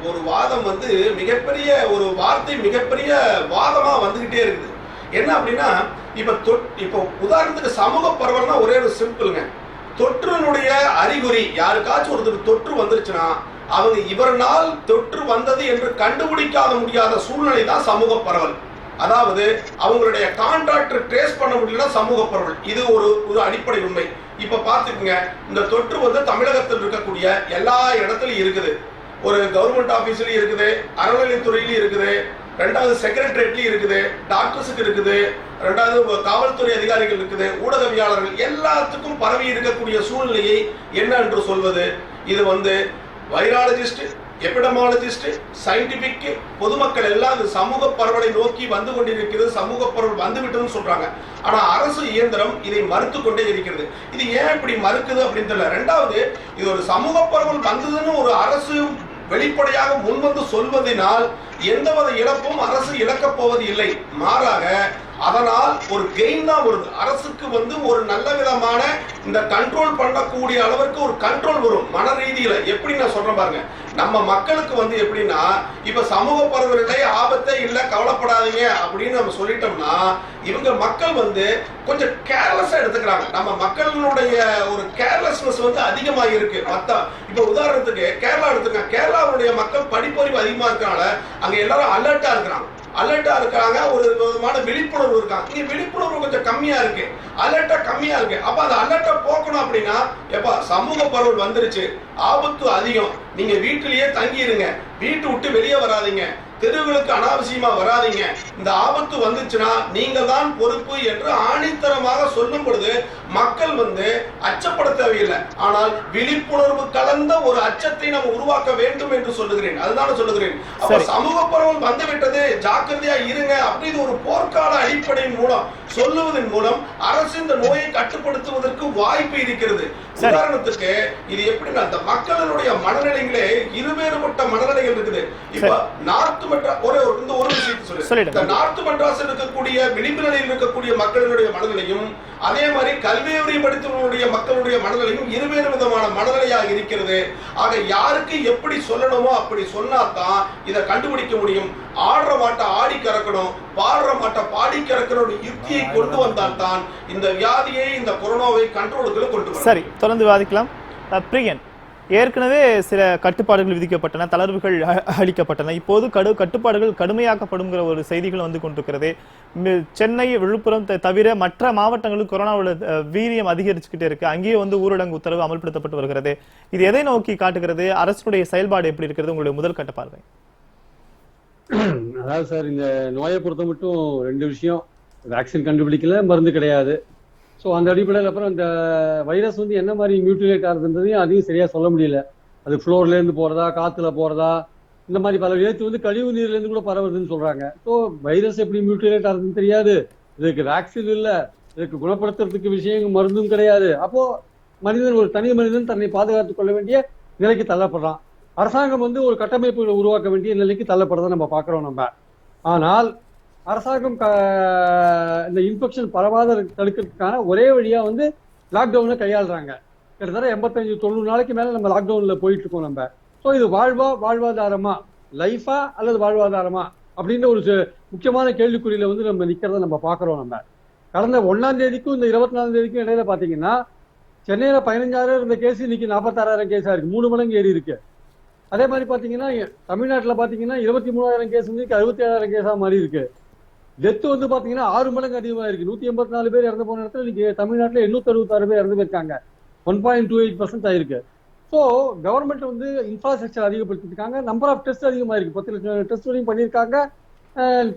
ஒரு வாதம் வந்து மிகப்பெரிய ஒரு வார்த்தை, மிகப்பெரிய வாதமா வந்துகிட்டே இருக்குது. என்ன அப்படின்னா, இப்ப உதாரணத்துக்கு சமூக பரவல்னா ஒரே ஒரு சிம்பிள்ங்க. தொற்றினுடைய அறிகுறி யாருக்காச்சும் ஒருத்தருக்கு தொற்று வந்துருச்சுன்னா அவங்க இவரால் தொற்று வந்தது என்று கண்டுபிடிக்காத முடியாத சூழ்நிலை தான் சமூக பரவல். அதாவது அவங்களுடைய கான்ட்ராக்டர் ட்ரேஸ் பண்ண முடியலன்னா சமூக பரவல். இது ஒரு அடிப்படை உண்மை. இப்ப பாத்துக்கங்க, இந்த தொற்று வந்து தமிழகத்தில் இருக்கக்கூடிய எல்லா இடத்துலயும் இருக்குது. ஒரு கவர்மெண்ட் ஆபீஸ்லயும் இருக்குது, அறநிலையத்துறையிலும் இருக்குது, ரெண்டாவது செக்ரட்டரியேட்லயும் இருக்குது, டாக்டர்ஸுக்கு இருக்குது, ரெண்டாவது காவல்துறை அதிகாரிகள் இருக்குது, ஊடகவியாளர்கள், எல்லாத்துக்கும் பரவி இருக்கக்கூடிய சூழ்நிலையை என்ன என்று சொல்வது? இது வந்து வைராலஜிஸ்ட், எபிடமாலஜிஸ்ட், சயின்டிபிக், பொதுமக்கள் எல்லாம் இந்த சமூக பரவலை நோக்கி வந்து கொண்டிருக்கிறது, சமூக பரவல் வந்துவிட்டதுன்னு சொல்றாங்க. ஆனா அரசு இயந்திரம் இதை மறுத்து கொண்டே இருக்கிறது. இது ஏன் இப்படி மறுக்குது அப்படின்னு தெரியல. ரெண்டாவது, இது ஒரு சமூக பரவல் வந்ததுன்னு ஒரு அரசு வெளிப்படையாக முன்வந்து சொல்வதனால் எந்தவித இழப்பும் அரசு இழக்கப் போவது இல்லை. மாறாக அதனால் ஒரு கெயின் தான் வருது. அரசுக்கு வந்து ஒரு நல்ல விதமான இந்த கண்ட்ரோல் பண்ணக்கூடிய அளவுக்கு ஒரு கண்ட்ரோல் வரும் மன ரீதியில. எப்படி நான் சொல்றேன் பாருங்க, நம்ம மக்களுக்கு வந்து எப்படின்னா, இப்ப சமூக பரவலை ஆபத்தே இல்லை, கவலைப்படாதீங்க அப்படின்னு நம்ம சொல்லிட்டோம்னா இவங்க மக்கள் வந்து கொஞ்சம் கேர்லெஸ்ஸா எடுத்துக்கிறாங்க. நம்ம மக்களுடைய ஒரு கேர்லெஸ்னஸ் வந்து அதிகமாக இருக்கு. இப்ப உதாரணத்துக்கு கேரளா எடுத்துக்க, கேரளாவுடைய மக்கள் படிப்பறிவு அதிகமா இருக்கனால அங்க எல்லாரும் அலர்ட்டா இருக்காங்க, ஒரு விதமான விழிப்புணர்வு இருக்காங்க. இங்க விழிப்புணர்வு கொஞ்சம் கம்மியா இருக்கு, அலர்ட்டா கம்மியா இருக்கு. அப்ப அந்த அலர்ட்டை போக்கணும் அப்படின்னா, எப்ப சமூக பரவல் வந்துருச்சு, ஆபத்து அதிகம், நீங்க வீட்டிலேயே தங்கிடுங்க, வீட்டு விட்டு வெளியே வராதீங்க, தெருவுகளுக்கு அனாவசியமா வராதீங்க, இந்த ஆபத்து வந்துச்சுன்னா நீங்க தான் பொறுப்பு என்று ஆணித்தரமாக சொல்லும் பொழுது மக்கள் அச்சப்பட தேவையில்லை. ஆனால் விழிப்புணர்வு கலந்த ஒரு அச்சத்தை நம்ம உருவாக்க வேண்டும் என்று சொல்லுகிறேன். அதுதான் சொல்லுகிறேன். அப்ப சமூக பரவல் வந்துவிட்டது, ஜாக்கிரதையா இருங்க அப்படின்னு ஒரு போர்க்கால அடிப்படையின் மூலம் சொல்லுவதன் மூலம் அரசு இந்த நோயை கட்டுப்படுத்துவதற்கு வாய்ப்பு இருக்கிறது. உதாரணத்துக்கு இது எப்படின்னா, இந்த மக்களுடைய மனநிலைகளே இருவேறுபட்ட மனநிலைகள் இருக்குது. இப்ப நார்த் ஒரு விஷயத்தை சொல்லுங்க. நார்த் மெட்ராஸ் இருக்கக்கூடிய விளிம்பு நிலையில் இருக்கக்கூடிய மக்களுடைய மனநிலையும் அதே மாதிரி கல்வியுடைய படித்தவர்களுடைய மக்களுடைய மனநிலையும் இருவேறு விதமான மனநிலையாக இருக்கிறது. ஆக யாருக்கு எப்படி சொல்லணுமோ அப்படி சொன்னாதான் இதை கண்டுபிடிக்க முடியும். ஆடுற மாட்ட ஆடி கறக்கணும், பாடுற மாட்ட பாடி கறக்கணும் யுக்தியை கொண்டு வந்தால் தான் இந்த வியாதியை, இந்த கொரோனாவை கண்ட்ரோலுக்குள்ள கொண்டு வரும். சரி, தொடர்ந்து வாதிக்கலாம். பிரியன், ஏற்கனவே சில கட்டுப்பாடுகள் விதிக்கப்பட்டன, தளர்வுகள் அளிக்கப்பட்டன. இப்போது கட்டுப்பாடுகள் கடுமையாக்கப்படுங்கிற ஒரு செய்திகள் வந்து கொண்டிருக்கிறது. சென்னை, விழுப்புரம் தவிர மற்ற மாவட்டங்களுக்கு கொரோனாவோட வீரியம் அதிகரிச்சுக்கிட்டே இருக்கு. அங்கேயே வந்து ஊரடங்கு உத்தரவு அமல்படுத்தப்பட்டு வருகிறது. இது எதை நோக்கி காட்டுகிறது? அரசுடைய செயல்பாடு எப்படி இருக்கிறது? உங்களுடைய முதல் கட்ட பார்வை. அதாவது சார், இந்த நோயை பொறுத்த மட்டும் 2 விஷயம். வேக்சின் கண்டுபிடிக்கல, மருந்து கிடையாது. ஸோ அந்த அடிப்படையில் அப்புறம் இந்த வைரஸ் என்ன மாதிரி மியூட்டிலேட் ஆகுதுன்றதையும் அதையும் சரியாக சொல்ல முடியல. அது ஃப்ளோர்லேருந்து போகிறதா, காற்றுல போகிறதா, இந்த மாதிரி பல நேற்று கழிவு நீர்லேருந்து கூட பரவுதுன்னு சொல்கிறாங்க. ஸோ வைரஸ் எப்படி மியூட்டிலேட் ஆகுதுன்னு தெரியாது, இதுக்கு வேக்சின் இல்லை, இதுக்கு குணப்படுத்துறதுக்கு விஷயம் மருந்தும் கிடையாது. அப்போது மனிதன், ஒரு தனி மனிதன் தன்னை பாதுகாத்துக் கொள்ள வேண்டிய நிலைக்கு தள்ளப்படுறான். அரசாங்கம் ஒரு கட்டமைப்பு உருவாக்க வேண்டிய நிலைக்கு தள்ளப்படுறதை நம்ம பார்க்குறோம் நம்ம. ஆனால் அரசாங்கம் இந்த இன்ஃபெக்ஷன் பரவாத தடுக்கிறதுக்கான ஒரே வழியா லாக்டவுனை கையாளுறாங்க. கிட்டத்தட்ட 85-90 நாளைக்கு மேல நம்ம லாக்டவுன்ல போயிட்டு இருக்கோம் நம்ம. ஸோ இது வாழ்வாதாரமா, லைஃபா அல்லது வாழ்வாதாரமா அப்படின்ற ஒரு முக்கியமான கேள்விக்குறியில நம்ம நிக்கிறத நம்ம பாக்குறோம். நம்ம கடந்த 1ஆம் தேதிக்கும் இந்த 24ஆம் தேதிக்கும் இடையில பாத்தீங்கன்னா சென்னையில 15,000 இருந்த கேஸ் இன்னைக்கு 46,000 கேஸா இருக்கு, 3 மடங்கு ஏறி இருக்கு. அதே மாதிரி பாத்தீங்கன்னா தமிழ்நாட்டில் பாத்தீங்கன்னா 23,000 கேஸ் 67,000 கேஸா மாறி இருக்கு. டெத் பாத்தீங்கன்னா 6 மடங்கு அதிகமா இருக்கு. 184 பேர் இறந்து போன இடத்துல இன்னைக்கு தமிழ்நாட்டில் 866 பேர் இறந்து போயிருக்காங்க. 1.28% ஆயிருக்கு. ஸோ கவர்மெண்ட் இன்ஃப்ராஸ்ட்ரக்சர் அதிகப்படுத்திருக்காங்க, நம்பர் ஆஃப் டெஸ்ட் அதிகமா இருக்கு. 10 லட்சம் டெஸ்ட் வரையும் பண்ணியிருக்காங்க.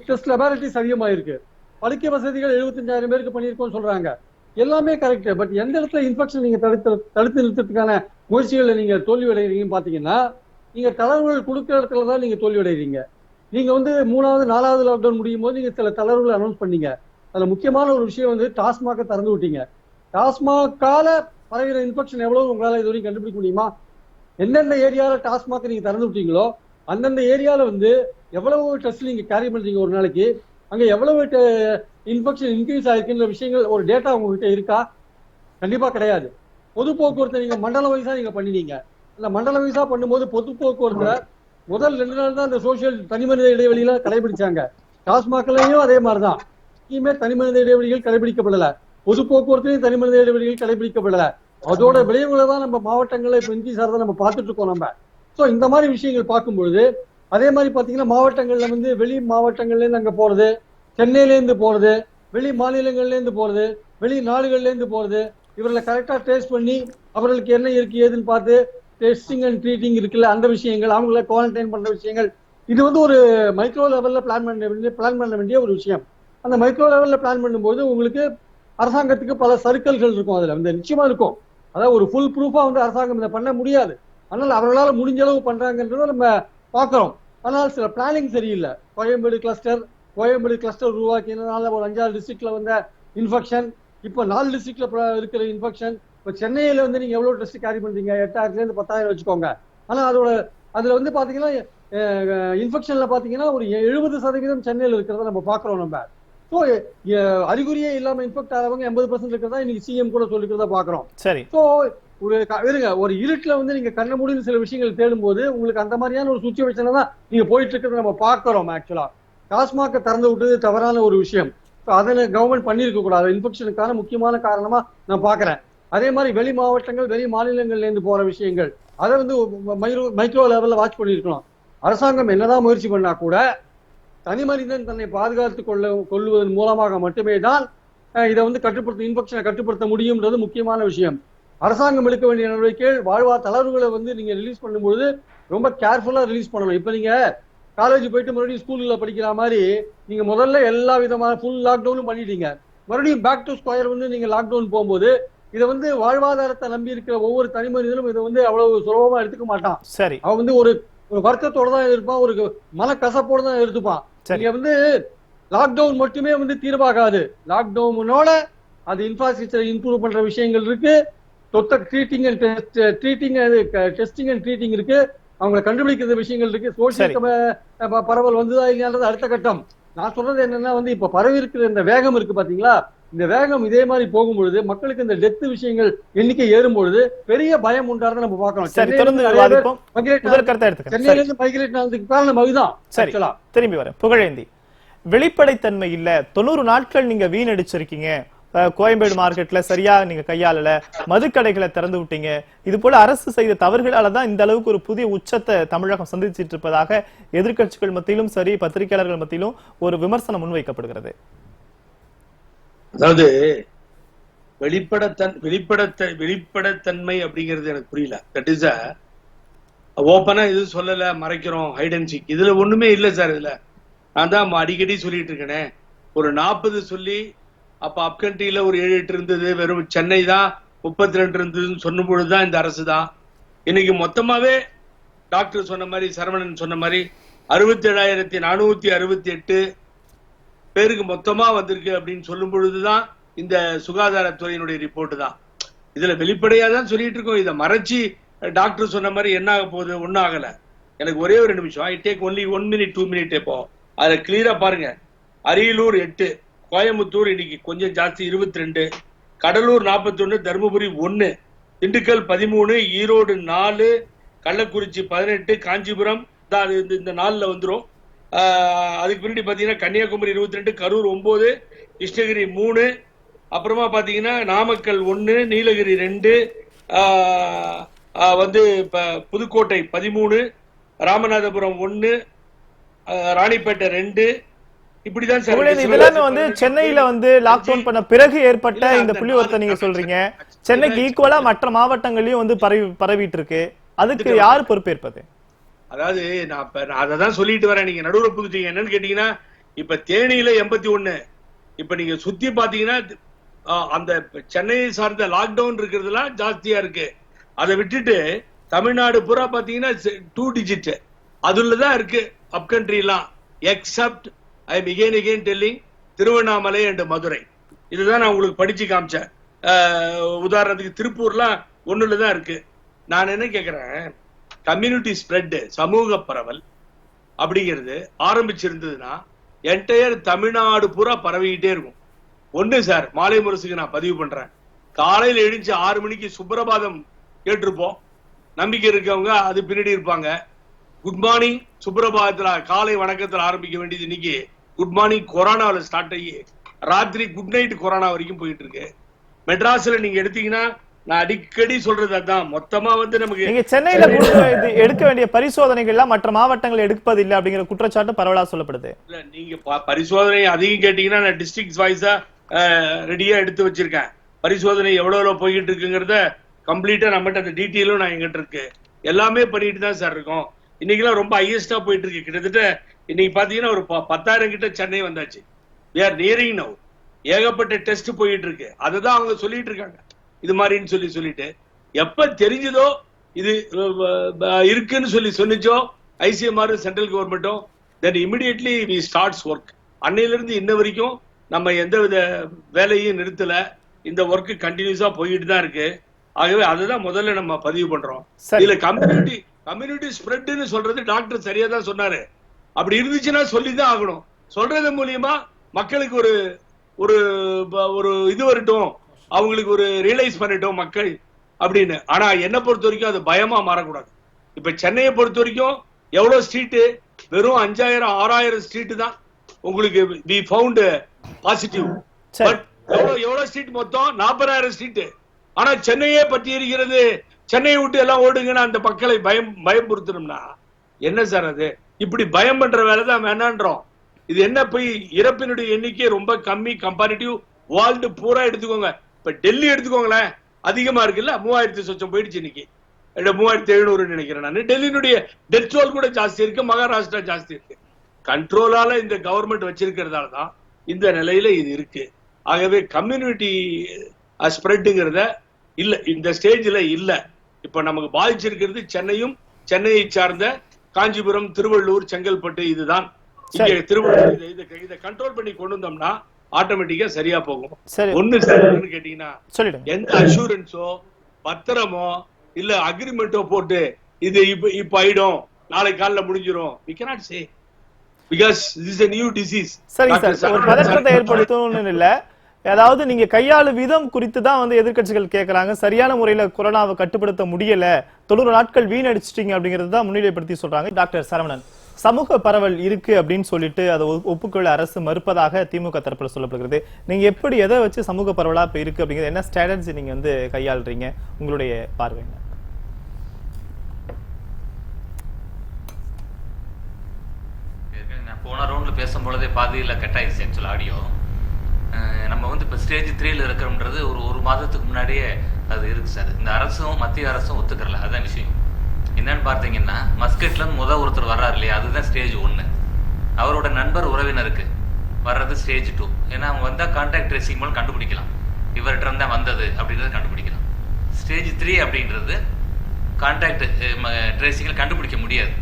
டெஸ்ட் லெபார்டரிஸ் அதிகமா இருக்கு. படுக்கை வசதிகள் 75,000 பேருக்கு பண்ணியிருக்கோம்னு சொல்றாங்க. எல்லாமே கரெக்ட். பட் எந்த இடத்துல இன்ஃபெக்ஷன் நீங்க தடுத்து நிறுத்தத்துக்கான முயற்சிகளை நீங்க தோல்வி அடைகிறீங்கன்னு பாத்தீங்கன்னா, நீங்க தளர்வுகள் கொடுக்கிற இடத்துல தான் நீங்க தோல்வி அடைகிறீங்க. நீங்க 3வது 4வது லாக்டவுன் முடியும் போது நீங்க சில தளர்வுகளை அனௌன்ஸ் பண்ணீங்க. அதுல முக்கியமான ஒரு விஷயம் டாஸ்மாக திறந்து விட்டீங்க. டாஸ்மாகால பரவிற இன்ஃபெக்ஷன் எவ்வளவு உங்களால இது வரைக்கும் கண்டுபிடிக்க முடியுமா? எந்தெந்த ஏரியால டாஸ்மாக நீங்க திறந்து விட்டீங்களோ அந்தந்த ஏரியால எவ்வளவு டெஸ்ட் நீங்க கேரி பண்றீங்க ஒரு நாளைக்கு, அங்க எவ்வளவு இன்ஃபெக்ஷன் இன்க்ரீஸ் ஆயிருக்குன்ற விஷயங்கள் ஒரு டேட்டா உங்ககிட்ட இருக்கா? கண்டிப்பா கிடையாது. பொது போக்குவரத்தை நீங்க மண்டல வைஸா நீங்க பண்ணினீங்க. அந்த மண்டல வைஸா பண்ணும்போது பொது போக்குவரத்துல முதல் 2 நாள் தான் இந்த சோசியல் தனிமனித இடைவெளியில கடைபிடிச்சாங்க. டாஸ்மாக்லையும் அதே மாதிரிதான். எங்கேயுமே தனிமனித இடைவெளிகள் கடைபிடிக்கப்படல, பொது போக்குவரத்துலையும் தனிமனித இடைவெளிகள் கடைபிடிக்கப்படல. அதோட விளைவுகளை தான் நம்ம மாவட்டங்களை இப்ப இன்க்ரீஸ் ஆகிறத நம்ம பார்த்துட்டு இருக்கோம் நம்ம. ஸோ இந்த மாதிரி விஷயங்கள் பார்க்கும்பொழுது அதே மாதிரி பாத்தீங்கன்னா மாவட்டங்கள்ல வெளி மாவட்டங்கள்ல இருந்து அங்க போறது, சென்னையில இருந்து போறது, வெளி மாநிலங்கள்ல இருந்து போறது, வெளி நாடுகள்ல இருந்து போறது, இவர்களை கரெக்டா டேஸ்ட் பண்ணி அவர்களுக்கு என்ன இருக்கு ஏதுன்னு பார்த்து டெஸ்டிங் அண்ட் ட்ரீட்டிங் இருக்குல்ல, அந்த விஷயங்கள், அவங்கள குவாரண்டைன் பண்ற விஷயங்கள், இது ஒரு மைக்ரோ லெவல்ல பிளான் பண்ண வேண்டிய ஒரு விஷயம். அந்த மைக்ரோ லெவல்ல பிளான் பண்ணும்போது உங்களுக்கு அரசாங்கத்துக்கு பல சர்க்கிள்கள் இருக்கும். அதுல நிச்சயமா இருக்கும். அதாவது ஒரு ஃபுல் ப்ரூஃபா அரசாங்கம் இதை பண்ண முடியாது. ஆனால் அவர்களால் முடிஞ்ச அளவு பண்றாங்கன்றத நம்ம பார்க்கிறோம். ஆனால் சில பிளானிங் சரியில்லை. கோயம்பேடு கிளஸ்டர் உருவாக்கினால ஒரு 5-6 டிஸ்ட்ரிக்ட்ல இன்ஃபெக்ஷன், இப்போ 4 டிஸ்ட்ரிக்ட்ல இருக்கிற இன்ஃபெக்ஷன். இப்போ சென்னையில நீங்க எவ்வளவு டெஸ்ட் கேரி பண்றீங்க? 8,000 இருந்து 10,000 வச்சுக்கோங்க. ஆனா அதுல பாத்தீங்கன்னா இன்ஃபெக்ஷன்ல பாத்தீங்கன்னா ஒரு 70% சென்னையில இருக்கிறத நம்ம பாக்குறோம் நம்ம. ஸோ அறிகுறியே இல்லாம இன்ஃபெக்ட் ஆகிறவங்க 80% இருக்கிறதா இன்னைக்கு சிஎம் கூட சொல்லிக்கிறதா பாக்குறோம். சரி. ஸோ ஒரு இருட்டுல நீங்க கண்ண முடியும் சில விஷயங்கள் தேடும் போது உங்களுக்கு அந்த மாதிரியான ஒரு சுச்சுவேஷன்ல தான் நீங்க போயிட்டு இருக்கிறத நம்ம பாக்குறோம். ஆக்சுவலா டாஸ்மாக திறந்து விட்டது தவறான ஒரு விஷயம். அதை கவர்மெண்ட் பண்ணிருக்க கூடாது. இன்ஃபெக்ஷனுக்கான முக்கியமான காரணமா நான் பாக்குறேன். அதே மாதிரி வெளி மாவட்டங்கள் வெளி மாநிலங்கள்ல இருந்து போற விஷயங்கள் அதை மைக்ரோ லெவல்ல வாட்ச் பண்ணிருக்கணும். அரசாங்கம் என்னதான் முயற்சி பண்ணா கூட தனி மனிதன் தன்னை பாதுகாத்துக் கொள்வதன் மூலமாக மட்டுமே தான் இதை இன்ஃபெக்ஷனை கட்டுப்படுத்த முடியும்ன்றது முக்கியமான விஷயம். அரசாங்கம் எடுக்க வேண்டிய நடவடிக்கைகள் வாழ்வாதார தளர்வுகளை வந்து நீங்க ரிலீஸ் பண்ணும்போது ரொம்ப கேர்ஃபுல்லா ரிலீஸ் பண்ணணும். இப்ப நீங்க காலேஜ் போயிட்டு மறுபடியும் ஸ்கூல்ல படிக்கிற மாதிரி நீங்க முதல்ல எல்லா விதமான ஃபுல் லாக்டவுனும் பண்ணிட்டீங்க. மறுபடியும் பேக் டு ஸ்கொயர் வந்து நீங்க லாக்டவுன் போகும்போது இதை வந்து வாழ்வாதாரத்தை நம்பி இருக்கிற ஒவ்வொரு தனி மனிதனும் இதை வந்து அவ்வளவு சுலபமா எடுத்துக்க மாட்டான். சரி, அவன் வந்து ஒரு வருத்தத்தோட தான் இருப்பான், ஒரு மனக்கசப்போட தான் எடுத்துப்பான். நீங்க வந்து லாக்டவுன் மட்டுமே வந்து தீர்வாகாது. லாக்டவுனோட அது இன்ஃப்ராஸ்ட்ரக்சர் இம்ப்ரூவ் பண்ற விஷயங்கள் இருக்கு, treating and testing and treating இருக்கு, அவங்களை கண்டுபிடிக்கிற விஷயங்கள் இருக்கு, சோசியல் பரவல் வந்ததா இல்லையான்றது அடுத்த கட்டம். நான் சொல்றது என்னன்னா வந்து இப்ப பரவி இருக்கிற இந்த வேகம் இருக்கு பாத்தீங்களா, இந்த வேகம் இதே மாதிரி போகும்பொழுது மக்களுக்கு இந்த டெத் விஷயங்கள் எண்ணிக்கை ஏறும்பொழுது பெரிய பயம் உண்டாறத நம்ம பார்க்கணும். சென்னையில இருந்து மைக்ரேட் ஆனதுக்கு காரணம் அதுதான். சரி, திரும்பி வரேன். புகழேந்தி, வெளிப்படைத்தன்மை இல்ல, 90 நாட்கள் நீங்க வீணடிச்சிருக்கீங்க, கோயம்பேடு மார்க்கெட்ல சரியா நீங்க கையாளல, மதுக்கடைகளை திறந்து விட்டீங்க, இது போல அரசு செய்த தவறுகளாலதான் இந்த அளவுக்கு ஒரு புதிய உச்சத்தை தமிழகம் சந்திச்சிட்டு இருப்பதாக எதிர்கட்சிகள் மத்தியிலும் சரி பத்திரிகையாளர்கள் மத்தியிலும் ஒரு விமர்சனம் முன்வைக்கப்படுகிறது. அதாவது வெளிப்படைத்தன்மை அப்படிங்கிறது எனக்கு புரியல. தட் இஸ் ஓப்பனா இது சொல்லல, மறைக்கிறோம், ஹைட் அண்ட் சீக், இதுல ஒண்ணுமே இல்ல சார். இதுல நான் தான் அடிக்கடி சொல்லிட்டு இருக்கேனே, ஒரு 40 சொல்லி அப்ப அப்கண்ட்ரியில ஒரு 7-8 இருந்தது, வெறும் சென்னை தான் 32 இருந்ததுன்னு சொன்ன பொழுதுதான் இந்த அரசு தான் இன்னைக்கு மொத்தமாவே டாக்டர் சொன்ன மாதிரி, சரவணன் சொன்ன மாதிரி 67,468 பேருக்கு மொத்தமா வந்திருக்கு அப்படின்னு சொல்லும் பொழுதுதான் இந்த சுகாதாரத்துறையினுடைய ரிப்போர்ட் தான். இதுல வெளிப்படையா தான் சொல்லிட்டு இருக்கோம். இதை மறைச்சு டாக்டர் சொன்ன மாதிரி என்ன ஆக போகுது? ஒன்னும் ஆகல. எனக்கு ஒரே ஒரு நிமிஷம், I take only 1 minute 2 minute. இப்போ அதுல கிளியரா பாருங்க, அரியலூர் 8, கோயம்புத்தூர் இன்னைக்கு கொஞ்சம் ஜாஸ்தி 22, கடலூர் 41, தருமபுரி 1, திண்டுக்கல் 13, ஈரோடு 4, கள்ளக்குறிச்சி 18, காஞ்சிபுரம் இந்த 4ல வந்துரும். அதுக்கு பின்னாடி பாத்தீங்கன்னா கன்னியாகுமரி 22, கரூர் 9, கிருஷ்ணகிரி 3, அப்புறமா பாத்தீங்கன்னா நாமக்கல் 1, நீலகிரி 2, வந்து புதுக்கோட்டை 13, ராமநாதபுரம் 1, ராணிப்பேட்டை 2. இப்படிதான் சார். இதெல்லாமே வந்து சென்னையில வந்து லாக்டவுன் பண்ண பிறகு ஏற்பட்ட இந்த புள்ளிவரத்தை நீங்க சொல்றீங்க. சென்னைக்கு ஈக்குவலா மற்ற மாவட்டங்களையும் வந்து பரவிட்டு இருக்கு. அதுக்கு யார் பொறுப்பேற்பது? அதாவது நான் அதான் சொல்லிட்டு வரேன். நீங்க நடுவுல புதுச்சீங்க. என்னன்னு கேட்டீங்கன்னா, இப்ப தேனியில 81, இப்ப நீங்க சுத்தி பாத்தீங்கன்னா அந்த சென்னையை சார்ந்த லாக்டவுன் இருக்கிறதுலாம் ஜாஸ்தியா இருக்கு. அதை விட்டுட்டு தமிழ்நாடு பூரா பாத்தீங்கன்னா 2 digit அதுலதான் இருக்கு அப்கண்ட்ரி எல்லாம், accept I am again telling Tiruvannamalai and Madurai. இதுதான் நான் உங்களுக்கு படிச்சு காமிச்சேன். உதாரணத்துக்கு திருப்பூர்லாம் 1லதான் இருக்கு. நான் என்ன கேக்குறேன், கம்யூனிட்டி ஸ்ப்ரெட், சமூக பரவல் அப்படிங்கிறது ஆரம்பிச்சிருந்ததுன்னா என்டையர் தமிழ்நாடு பூரா பரவிக்கிட்டே இருக்கும். ஒண்ணு சார், மாலை முரசுக்கு நான் பதிவு பண்றேன், காலையில எழுந்து 6 மணிக்கு சுப்பிரபாதம் கேட்டிருப்போம். நம்பிக்கை இருக்கவங்க அது பின்னாடி இருப்பாங்க. குட் மார்னிங் சுப்பிரபாதத்துல காலை வணக்கத்துல ஆரம்பிக்க வேண்டியது இன்னைக்கு குட் மார்னிங் கொரோனாவில் ஸ்டார்ட் ஆகி ராத்திரி குட் நைட் கொரோனா வரைக்கும் போயிட்டு இருக்கு. மெட்ராஸ்ல நீங்க எடுத்தீங்கன்னா நான் அடிக்கடி சொல்றது அதான், மொத்தமா வந்து நமக்கு நீங்க சென்னையில எடுக்க வேண்டிய பரிசோதனைகள் எல்லாம் மற்ற மாவட்டங்கள் எடுப்பது இல்லை அப்படிங்கிற குற்றச்சாட்டு பரவலா சொல்லப்படுது. இல்ல நீங்க பரிசோதனை அதிகம் கேட்டீங்கன்னா நான் டிஸ்ட்ரிக்ட் வைஸா ரெடியா எடுத்து வச்சிருக்கேன். பரிசோதனை எவ்வளவு போயிட்டு இருக்குங்கிறத கம்ப்ளீட்டா நம்மகிட்ட அந்த டீட்டெயிலும் நான் எங்கிட்ட இருக்கு. எல்லாமே பண்ணிட்டு தான் சார் இருக்கோம். இன்னைக்கெல்லாம் ரொம்ப ஹையஸ்டா போயிட்டு இருக்கு. கிட்டத்தட்ட இன்னைக்கு பாத்தீங்கன்னா ஒரு 10,000 கிட்ட சென்னை வந்தாச்சு. we are nearing now. ஏகப்பட்ட டெஸ்ட் போயிட்டு இருக்கு. அதுதான் அவங்க சொல்லிட்டு இருக்காங்க இது மாதிரின்னு சொல்லிட்டு எப்ப தெரிஞ்சதோ இது இருக்குன்னு சொன்னிச்சோ ஐசிஎம்ஆர் சென்ட்ரல் கவர்மெண்ட்டும், தென் இமிடியட்லி வி ஸ்டார்ட்ஸ் ஒர்க். அன்னையில இருந்து இன்ன வரைக்கும் நம்ம எந்த வித வேலையும் நிறுத்தல. இந்த ஒர்க் கண்டினியூஸா போயிட்டு தான் இருக்கு. ஆகவே அதுதான் முதல்ல நம்ம பதிவு பண்றோம். இதுல கம்யூனிட்டி ஸ்ப்ரெட்னு சொல்றது டாக்டர் சரியா தான் சொன்னாரு. அப்படி இருந்துச்சுன்னா சொல்லிதான் ஆகணும். சொல்றது மூலியமா மக்களுக்கு ஒரு இது வரட்டும், அவங்களுக்கு ஒரு ரியலைஸ் பண்ணிட்டோம் மக்கள் அப்படின்னு. ஆனா என்ன பொறுத்த வரைக்கும் அது பயமா மாறக்கூடாது. இப்ப சென்னையை பொறுத்த வரைக்கும் எவ்வளவு ஸ்ட்ரீட், வெறும் 5,000-6,000 ஸ்ட்ரீட் தான் உங்களுக்கு வி ஃபவுண்ட் பாசிட்டிவ். பட் எவ்வளவு ஸ்ட்ரீட் மொத்தம் 40,000 ஸ்ட்ரீட். ஆனா சென்னையே பற்றி இருக்கிறது. சென்னையை விட்டு எல்லாம் ஓடுங்கன்னா அந்த மக்களை பயம்புறுத்தணும்னா என்ன சார் அது? இப்படி பயம் பண்ற வேலை தான் வேணான்றோம். இது என்ன போய் இறப்பினுடைய எண்ணிக்கை ரொம்ப கம்மி கம்பேரிட்டிவ் வேர்ல்டு பூரா எடுத்துக்கோங்க. இப்ப டெல்லி எடுத்துக்கோங்களேன், அதிகமா இருக்குல்ல, 3000 சொச்சம் போயிடுச்சு இன்னைக்கு, 3700 நினைக்கிறேன் நான். டெல்லியினுடைய டெத் டோல் கூட ஜாஸ்தி இருக்கு, மகாராஷ்டிரா ஜாஸ்தி இருக்கு. கண்ட்ரோலால இந்த கவர்மெண்ட் வச்சிருக்கிறதால தான் இந்த நிலையில இது இருக்கு. ஆகவே கம்யூனிட்டி ஸ்ப்ரெட்ங்கிறத இல்ல, இந்த ஸ்டேஜ்ல இல்ல. இப்ப நமக்கு பாதிச்சிருக்கிறது சென்னையும் சென்னையை சார்ந்த காஞ்சிபுரம், திருவள்ளூர், செங்கல்பட்டு, இதுதான். இங்க திருவள்ளூர் இதை கண்ட்ரோல் பண்ணி கொண்டு வந்தோம்னா ஆட்டோமேட்டிக்கா சரியா போகும். ஒண்ணு கேட்டீங்கன்னா, எந்த அஷூரன்ஸோ பத்திரமோ இல்ல அக்ரிமெண்டோ போட்டு இது இப்ப ஆயிடும், நாளை காலைல முடிஞ்சிடும், we cannot say because this is a new disease. சரி சார், ஒரு பதற்றத்தை ஏற்படுத்தணும்னு இல்ல, அதாவது நீங்க கையாளு விதம் குறித்து தான் வந்து எதிர்க்கட்சிகள் கேட்கறாங்க. சரியான முறையில கொரோனாவை கட்டுப்படுத்த முடியல, 90 நாட்கள் வீணடிச்சிட்டீங்க அப்படிங்கிறது தான் முன்னிலைப்படுத்தி சொல்றாங்க. டாக்டர் சரவணன், சமூக பரவல் இருக்கு அப்படின்னு சொல்லிட்டு அதை ஒப்புக்கொள்ள அரசு மறுப்பதாக திமுக தரப்புல சொல்லப்படுகிறது. நீங்க எப்படி எதை வச்சு சமூக பரவலா இப்ப இருக்கு அப்படிங்கிறது, என்ன ஸ்ட்ராட்டஜி நீங்க வந்து கையாளுறீங்க, உங்களுடைய பார்வைங்க? போன ரவுண்ட்ல பேசும்பொழுதே பாதியில் கட் ஆயிடுச்சு ஆக்சுவல் ஆடியோ. நம்ம வந்து இப்போ ஸ்டேஜ் 3ல இருக்கிறோம்ன்றது ஒரு மாதத்துக்கு முன்னாடியே அது இருக்கு சார். இந்த அரசும் மத்திய அரசும் ஒத்துக்கறல, அதுதான் விஷயம். என்னன்னு பார்த்தீங்கன்னா, மஸ்கட்ல ஒருத்தர் வர்றாரு இல்லையா, அதுதான் ஸ்டேஜ் 1. அவரோட நண்பர் உறவினருக்கு வர்றது ஸ்டேஜ் 2. ஏன்னா அவங்க வந்தால் கான்டாக்ட் ட்ரேசிங் மூலம் கண்டுபிடிக்கலாம், இவர்கிட்ட இருந்தா வந்தது அப்படின்றத கண்டுபிடிக்கலாம். ஸ்டேஜ் 3 அப்படின்றது கான்டாக்ட் ட்ரேசிங்கில் கண்டுபிடிக்க முடியாது.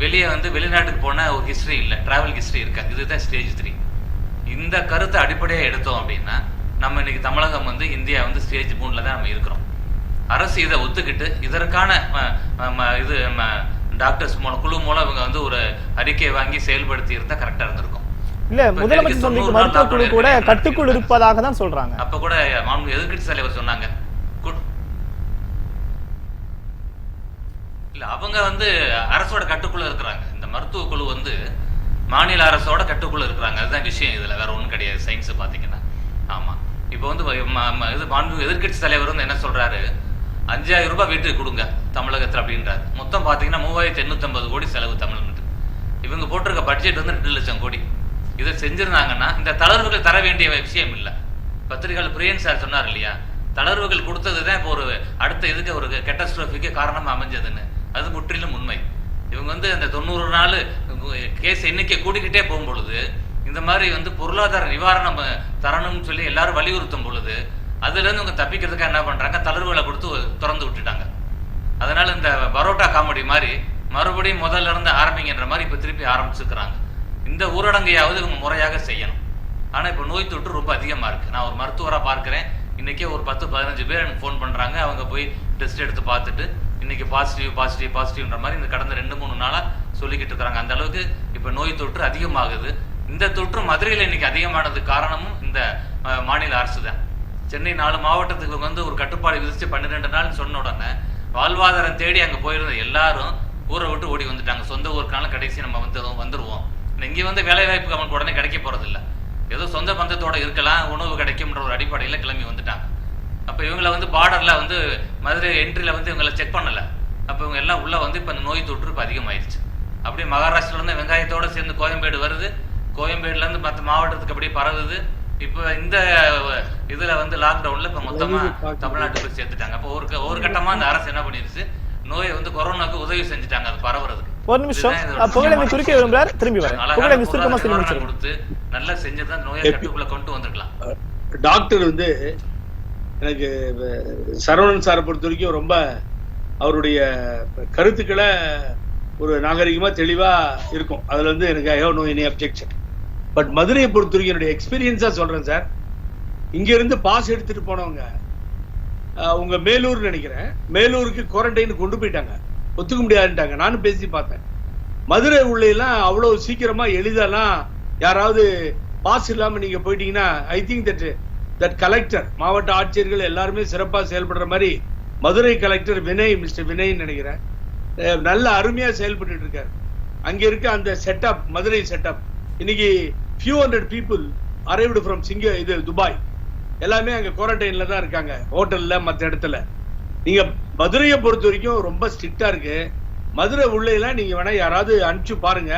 வெளியே வந்து வெளிநாட்டுக்கு போன ஒரு ஹிஸ்டரி இல்லை, டிராவல் ஹிஸ்டரி இருக்கா, இதுதான் ஸ்டேஜ் 3. இந்த கருத்தை அடிப்படையாக எடுத்தோம் அப்படின்னா நம்ம இன்னைக்கு தமிழகம் வந்து இந்தியா வந்து ஸ்டேஜ் 3ல தான் நம்ம இருக்கிறோம். அரசு இதை ஒத்துக்கிட்டு இதற்கான இது டாக்டர்ஸ் மூலம் குழு மூலம் இவங்க வந்து ஒரு அறிக்கையை வாங்கி செயல்படுத்தி இருந்தா கரெக்டா இருந்திருக்கும். இல்ல, முதலமைச்சர் சந்திக்கும் மருத்துவ குழு கூட கட்டுக்குள் இருப்பதாக தான் சொல்றாங்க. அப்ப கூட மாண்பு எதிர்க்கட்சி தலைவர் சொன்னாங்க, இல்ல அவங்க வந்து அரசோட கட்டுக்குள்ள இருக்கிறாங்க. இந்த மருத்துவ குழு வந்து மாநில அரசோட கட்டுக்குள்ள இருக்கிறாங்க, அதுதான் விஷயம். இதுல வேற ஒண்ணும் கிடையாது. சயின்ஸ் பாத்தீங்கன்னா, ஆமா. இப்ப வந்து இது மாண்பு எதிர்க்கட்சி தலைவர் வந்து என்ன சொல்றாரு, 5000 ரூபாய் வீட்டுக்கு கொடுங்க தமிழகத்தில் அப்படின்றாரு. மொத்தம் பாத்தீங்கன்னா 3850 கோடி செலவு தமிழ்நாட்டு. இவங்க போட்டிருக்க பட்ஜெட் வந்து 2 லட்சம் கோடி. இதை செஞ்சிருந்தாங்கன்னா இந்த தளர்வுகள் தர வேண்டிய விஷயம் இல்லை. பத்திரிகையாளர் பிரியன் சார் சொன்னார் இல்லையா, தளர்வுகள் கொடுத்ததுதான் இப்போ ஒரு அடுத்த இதுக்கு ஒரு கேட்டஸ்ட்ரோஃபிக்கு காரணமா அமைஞ்சதுன்னு. அது முற்றிலும் உண்மை. இவங்க வந்து அந்த 90 நாள் கேஸ் எண்ணிக்கை கூடிக்கிட்டே போகும் பொழுது, இந்த மாதிரி வந்து பொருளாதார நிவாரணம் தரணும்னு சொல்லி எல்லாரும் வலியுறுத்தும் பொழுது, அதுல இருந்து இவங்க தப்பிக்கிறதுக்காக என்ன பண்றாங்க, தளர்வுகளை கொடுத்து திறந்து விட்டுட்டாங்க. அதனால இந்த பரோட்டா காமெடி மாதிரி மறுபடியும் முதல்ல இருந்து ஆரம்பிங்கிற மாதிரி இப்ப திருப்பி ஆரம்பிச்சுக்கிறாங்க. இந்த ஊரடங்கையாவது இவங்க முறையாக செய்யணும். ஆனா இப்ப நோய் தொற்று ரொம்ப அதிகமா இருக்கு. நான் ஒரு மருத்துவரா பார்க்கிறேன், இன்னைக்கே ஒரு 10-15 பேர் எனக்கு ஃபோன் பண்றாங்க. அவங்க போய் டெஸ்ட் எடுத்து பார்த்துட்டு இன்னைக்கு பாசிட்டிவ்ன்ற மாதிரி இந்த கடந்த 2-3 நாளா சொல்லிக்கிட்டு இருக்கிறாங்க. அந்த அளவுக்கு இப்ப நோய் தொற்று அதிகமாகுது. இந்த தொற்று மதுரையில் இன்னைக்கு அதிகமானது காரணமும் இந்த மாநில அரசு தான். சென்னை 4 மாவட்டத்துக்கு வந்து ஒரு கட்டுப்பாடு விதிச்சு 12 நாள் சொன்ன உடனே வாழ்வாதாரம் தேடி அங்க போயிருந்த எல்லாரும் ஊரை விட்டு ஓடி வந்துட்டாங்க. சொந்த ஊருக்குனால கடைசி நம்ம வந்துருவோம். இங்க வந்து வேலை வாய்ப்பு அவனுக்கு உடனே கிடைக்க போறது இல்லை. ஏதோ சொந்த பந்தத்தோட இருக்கலாம், உணவு கிடைக்கும்ன்ற ஒரு அடிப்படையில கிளம்பி வந்துட்டாங்க. அப்ப இவங்களை வந்து பார்டர்ல வந்து மதுரை என்ட்ரில வந்து இவங்களை செக் பண்ணல. அப்ப இவங்க எல்லாம் உள்ள வந்து இப்ப நோய் தொற்று இப்ப அதிகமாயிருச்சு. அப்படியே மகாராஷ்டிரல இருந்து வெங்காயத்தோட சேர்ந்து கோயம்பேடு வருது, கோயம்பேடுல இருந்து மற்ற மாவட்டத்துக்கு அப்படியே பரவுது. இப்ப இந்த இதுல வந்து லாக்டவுன்ல இப்ப மொத்தமா தமிழ்நாட்டுக்கு போய் சேர்த்துட்டாங்க. அப்போ ஒரு கட்டமா அந்த அரசு என்ன பண்ணிருச்சு, நோயை வந்து கொரோனாக்கு உதவி செஞ்சுட்டாங்க அது பரவுறதுக்கு. ஒரு நிமிஷம் குறிக்க விரும்புறார், திரும்பி வரேன். கொடுத்து நல்லா செஞ்சிருந்தா நோயை கட்டுக்குள்ள கொண்டு வந்திருக்கலாம். டாக்டர் வந்து எனக்கு சரவணன் சாரை பொறுத்த வரைக்கும் ரொம்ப அவருடைய கருத்துக்களை ஒரு நாகரிகமா தெளிவா இருக்கும். அதுல வந்து எனக்கு I have no any objection. But மதுரையை பொறுத்த வரைக்கும் என்னுடைய எக்ஸ்பீரியன்ஸா சொல்றேன் சார். இங்க இருந்து பாஸ் எடுத்துட்டு போனவங்க உங்க மேலூர் நினைக்கிறேன், மேலூருக்கு குவாரண்டைன் கொண்டு போயிட்டாங்க, ஒத்துக்க முடியாதுட்டாங்க. நானும் பேசி பார்த்தேன். மதுரை உள்ளெல்லாம் அவ்வளவு சீக்கிரமா எளிதெல்லாம் யாராவது பாஸ் இல்லாம நீங்க போயிட்டீங்கன்னா, ஐ திங்க் தட் கலெக்டர், மாவட்ட ஆட்சியர்கள் எல்லாருமே சிறப்பா செயல்படுற மாதிரி மதுரை கலெக்டர் வினய், மிஸ்டர் வினய் நினைக்கிறேன், நல்ல அருமையா செயல்பட்டு இருக்காரு. அங்க இருக்க அந்த செட்டப், மதுரை செட்டப், இன்னைக்கு few hundred people arrived from Dubai, எல்லாமே அங்க குவாரண்டைன்ல தான் இருக்காங்க, ஹோட்டல்ல மற்ற இடத்துல. நீங்க மதுரையை பொறுத்த வரைக்கும் ரொம்ப ஸ்ட்ரிக்டா இருக்கு. மதுரை உள்ளே நீங்க வேணா யாராவது அனுப்பிச்சு பாருங்க,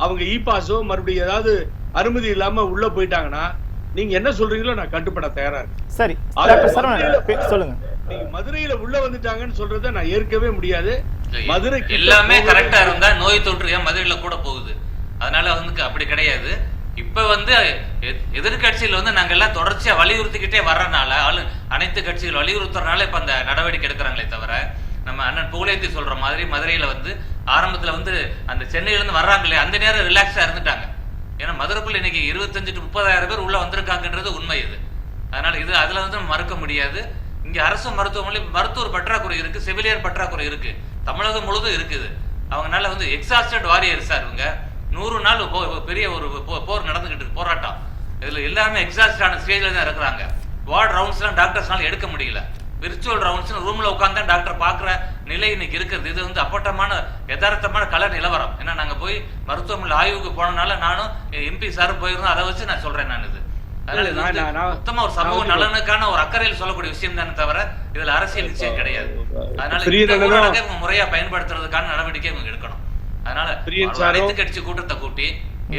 அவங்க இ பாஸோ மறுபடியும் ஏதாவது அனுமதி இல்லாம உள்ள போயிட்டாங்கன்னா நீங்க என்ன சொல்றீங்களோ நான் கட்டுப்பட தயாரா இருக்கேன். சரி அது டாக்டர் சரவணன் சொல்லுங்க. நீங்க மதுரையில உள்ள வந்துட்டாங்கன்னு சொல்றதை நான் ஏற்கவே முடியாது. மதுரை எல்லாமே கரெக்டா இருந்தா நோய் தொற்று ஏன் மதுரையில கூட போகுது? அதனால வந்து அப்படி கிடையாது. இப்ப வந்து எதிர்கட்சியில் வந்து நாங்க எல்லாம் தொடர்ச்சியா வலியுறுத்திக்கிட்டே வர்றதுனால அனைத்து கட்சிகள் வலியுறுத்துறதுனால இப்ப அந்த நடவடிக்கை எடுக்கிறாங்களே தவிர, நம்ம அண்ணன் புகழேந்தி சொல்ற மாதிரி மதுரையில வந்து ஆரம்பத்துல வந்து அந்த சென்னையில இருந்து வர்றாங்களே அந்த நேரம் ரிலாக்ஸா இருந்துட்டாங்க. ஏன்னா மதுரைக்குள்ள இன்னைக்கு 25 to 30,000 பேர் உள்ள வந்திருக்காங்கன்றது உண்மை இது. அதனால இது அதுல வந்து மறுக்க முடியாது. இங்க அரசு மருத்துவமனை மருத்துவர் பற்றாக்குறை இருக்கு, செவிலியர் பற்றாக்குறை இருக்கு, தமிழகம் முழுதும் இருக்குது. அவங்கனால வந்து எக்ஸாஸ்டட் வாரியர்ஸ் இவங்க 100 நாள் பெரிய ஒரு போர் நடந்துகிட்டு இருக்கு, போராட்டம். இதுல எல்லாருமே எக்ஸாஸ்டான ஸ்டேஜ்ல தான் இருக்கிறாங்க. வார்டு ரவுண்ட்ஸ் எல்லாம் டாக்டர்ஸ்னால எடுக்க முடியல. விர்ச்சுவல் ரவுண்ட்ஸ் ரூம்ல உட்காந்து டாக்டர் பாக்குற நிலை இன்னைக்கு இருக்குது. இது வந்து அப்பட்டமான யதார்த்தமான கலர் நிலவரம். ஏன்னா நாங்க போய் மருத்துவமனை ஆய்வுக்கு போனனால நானும் MP சாரும் போயிருந்தோம். அதை வச்சு நான் சொல்றேன் நான் இது. மொத்தமா ஒரு சமூக நலனுக்கான ஒரு அக்கறையில் சொல்லக்கூடிய விஷயம் தானே தவிர இதுல அரசியல் நிச்சயம் கிடையாது. அதனால முறையா பயன்படுத்துறதுக்கான நடவடிக்கை இவங்க எடுக்கணும். அதனால அனைத்து கட்சி கூட்டத்தை கூட்டி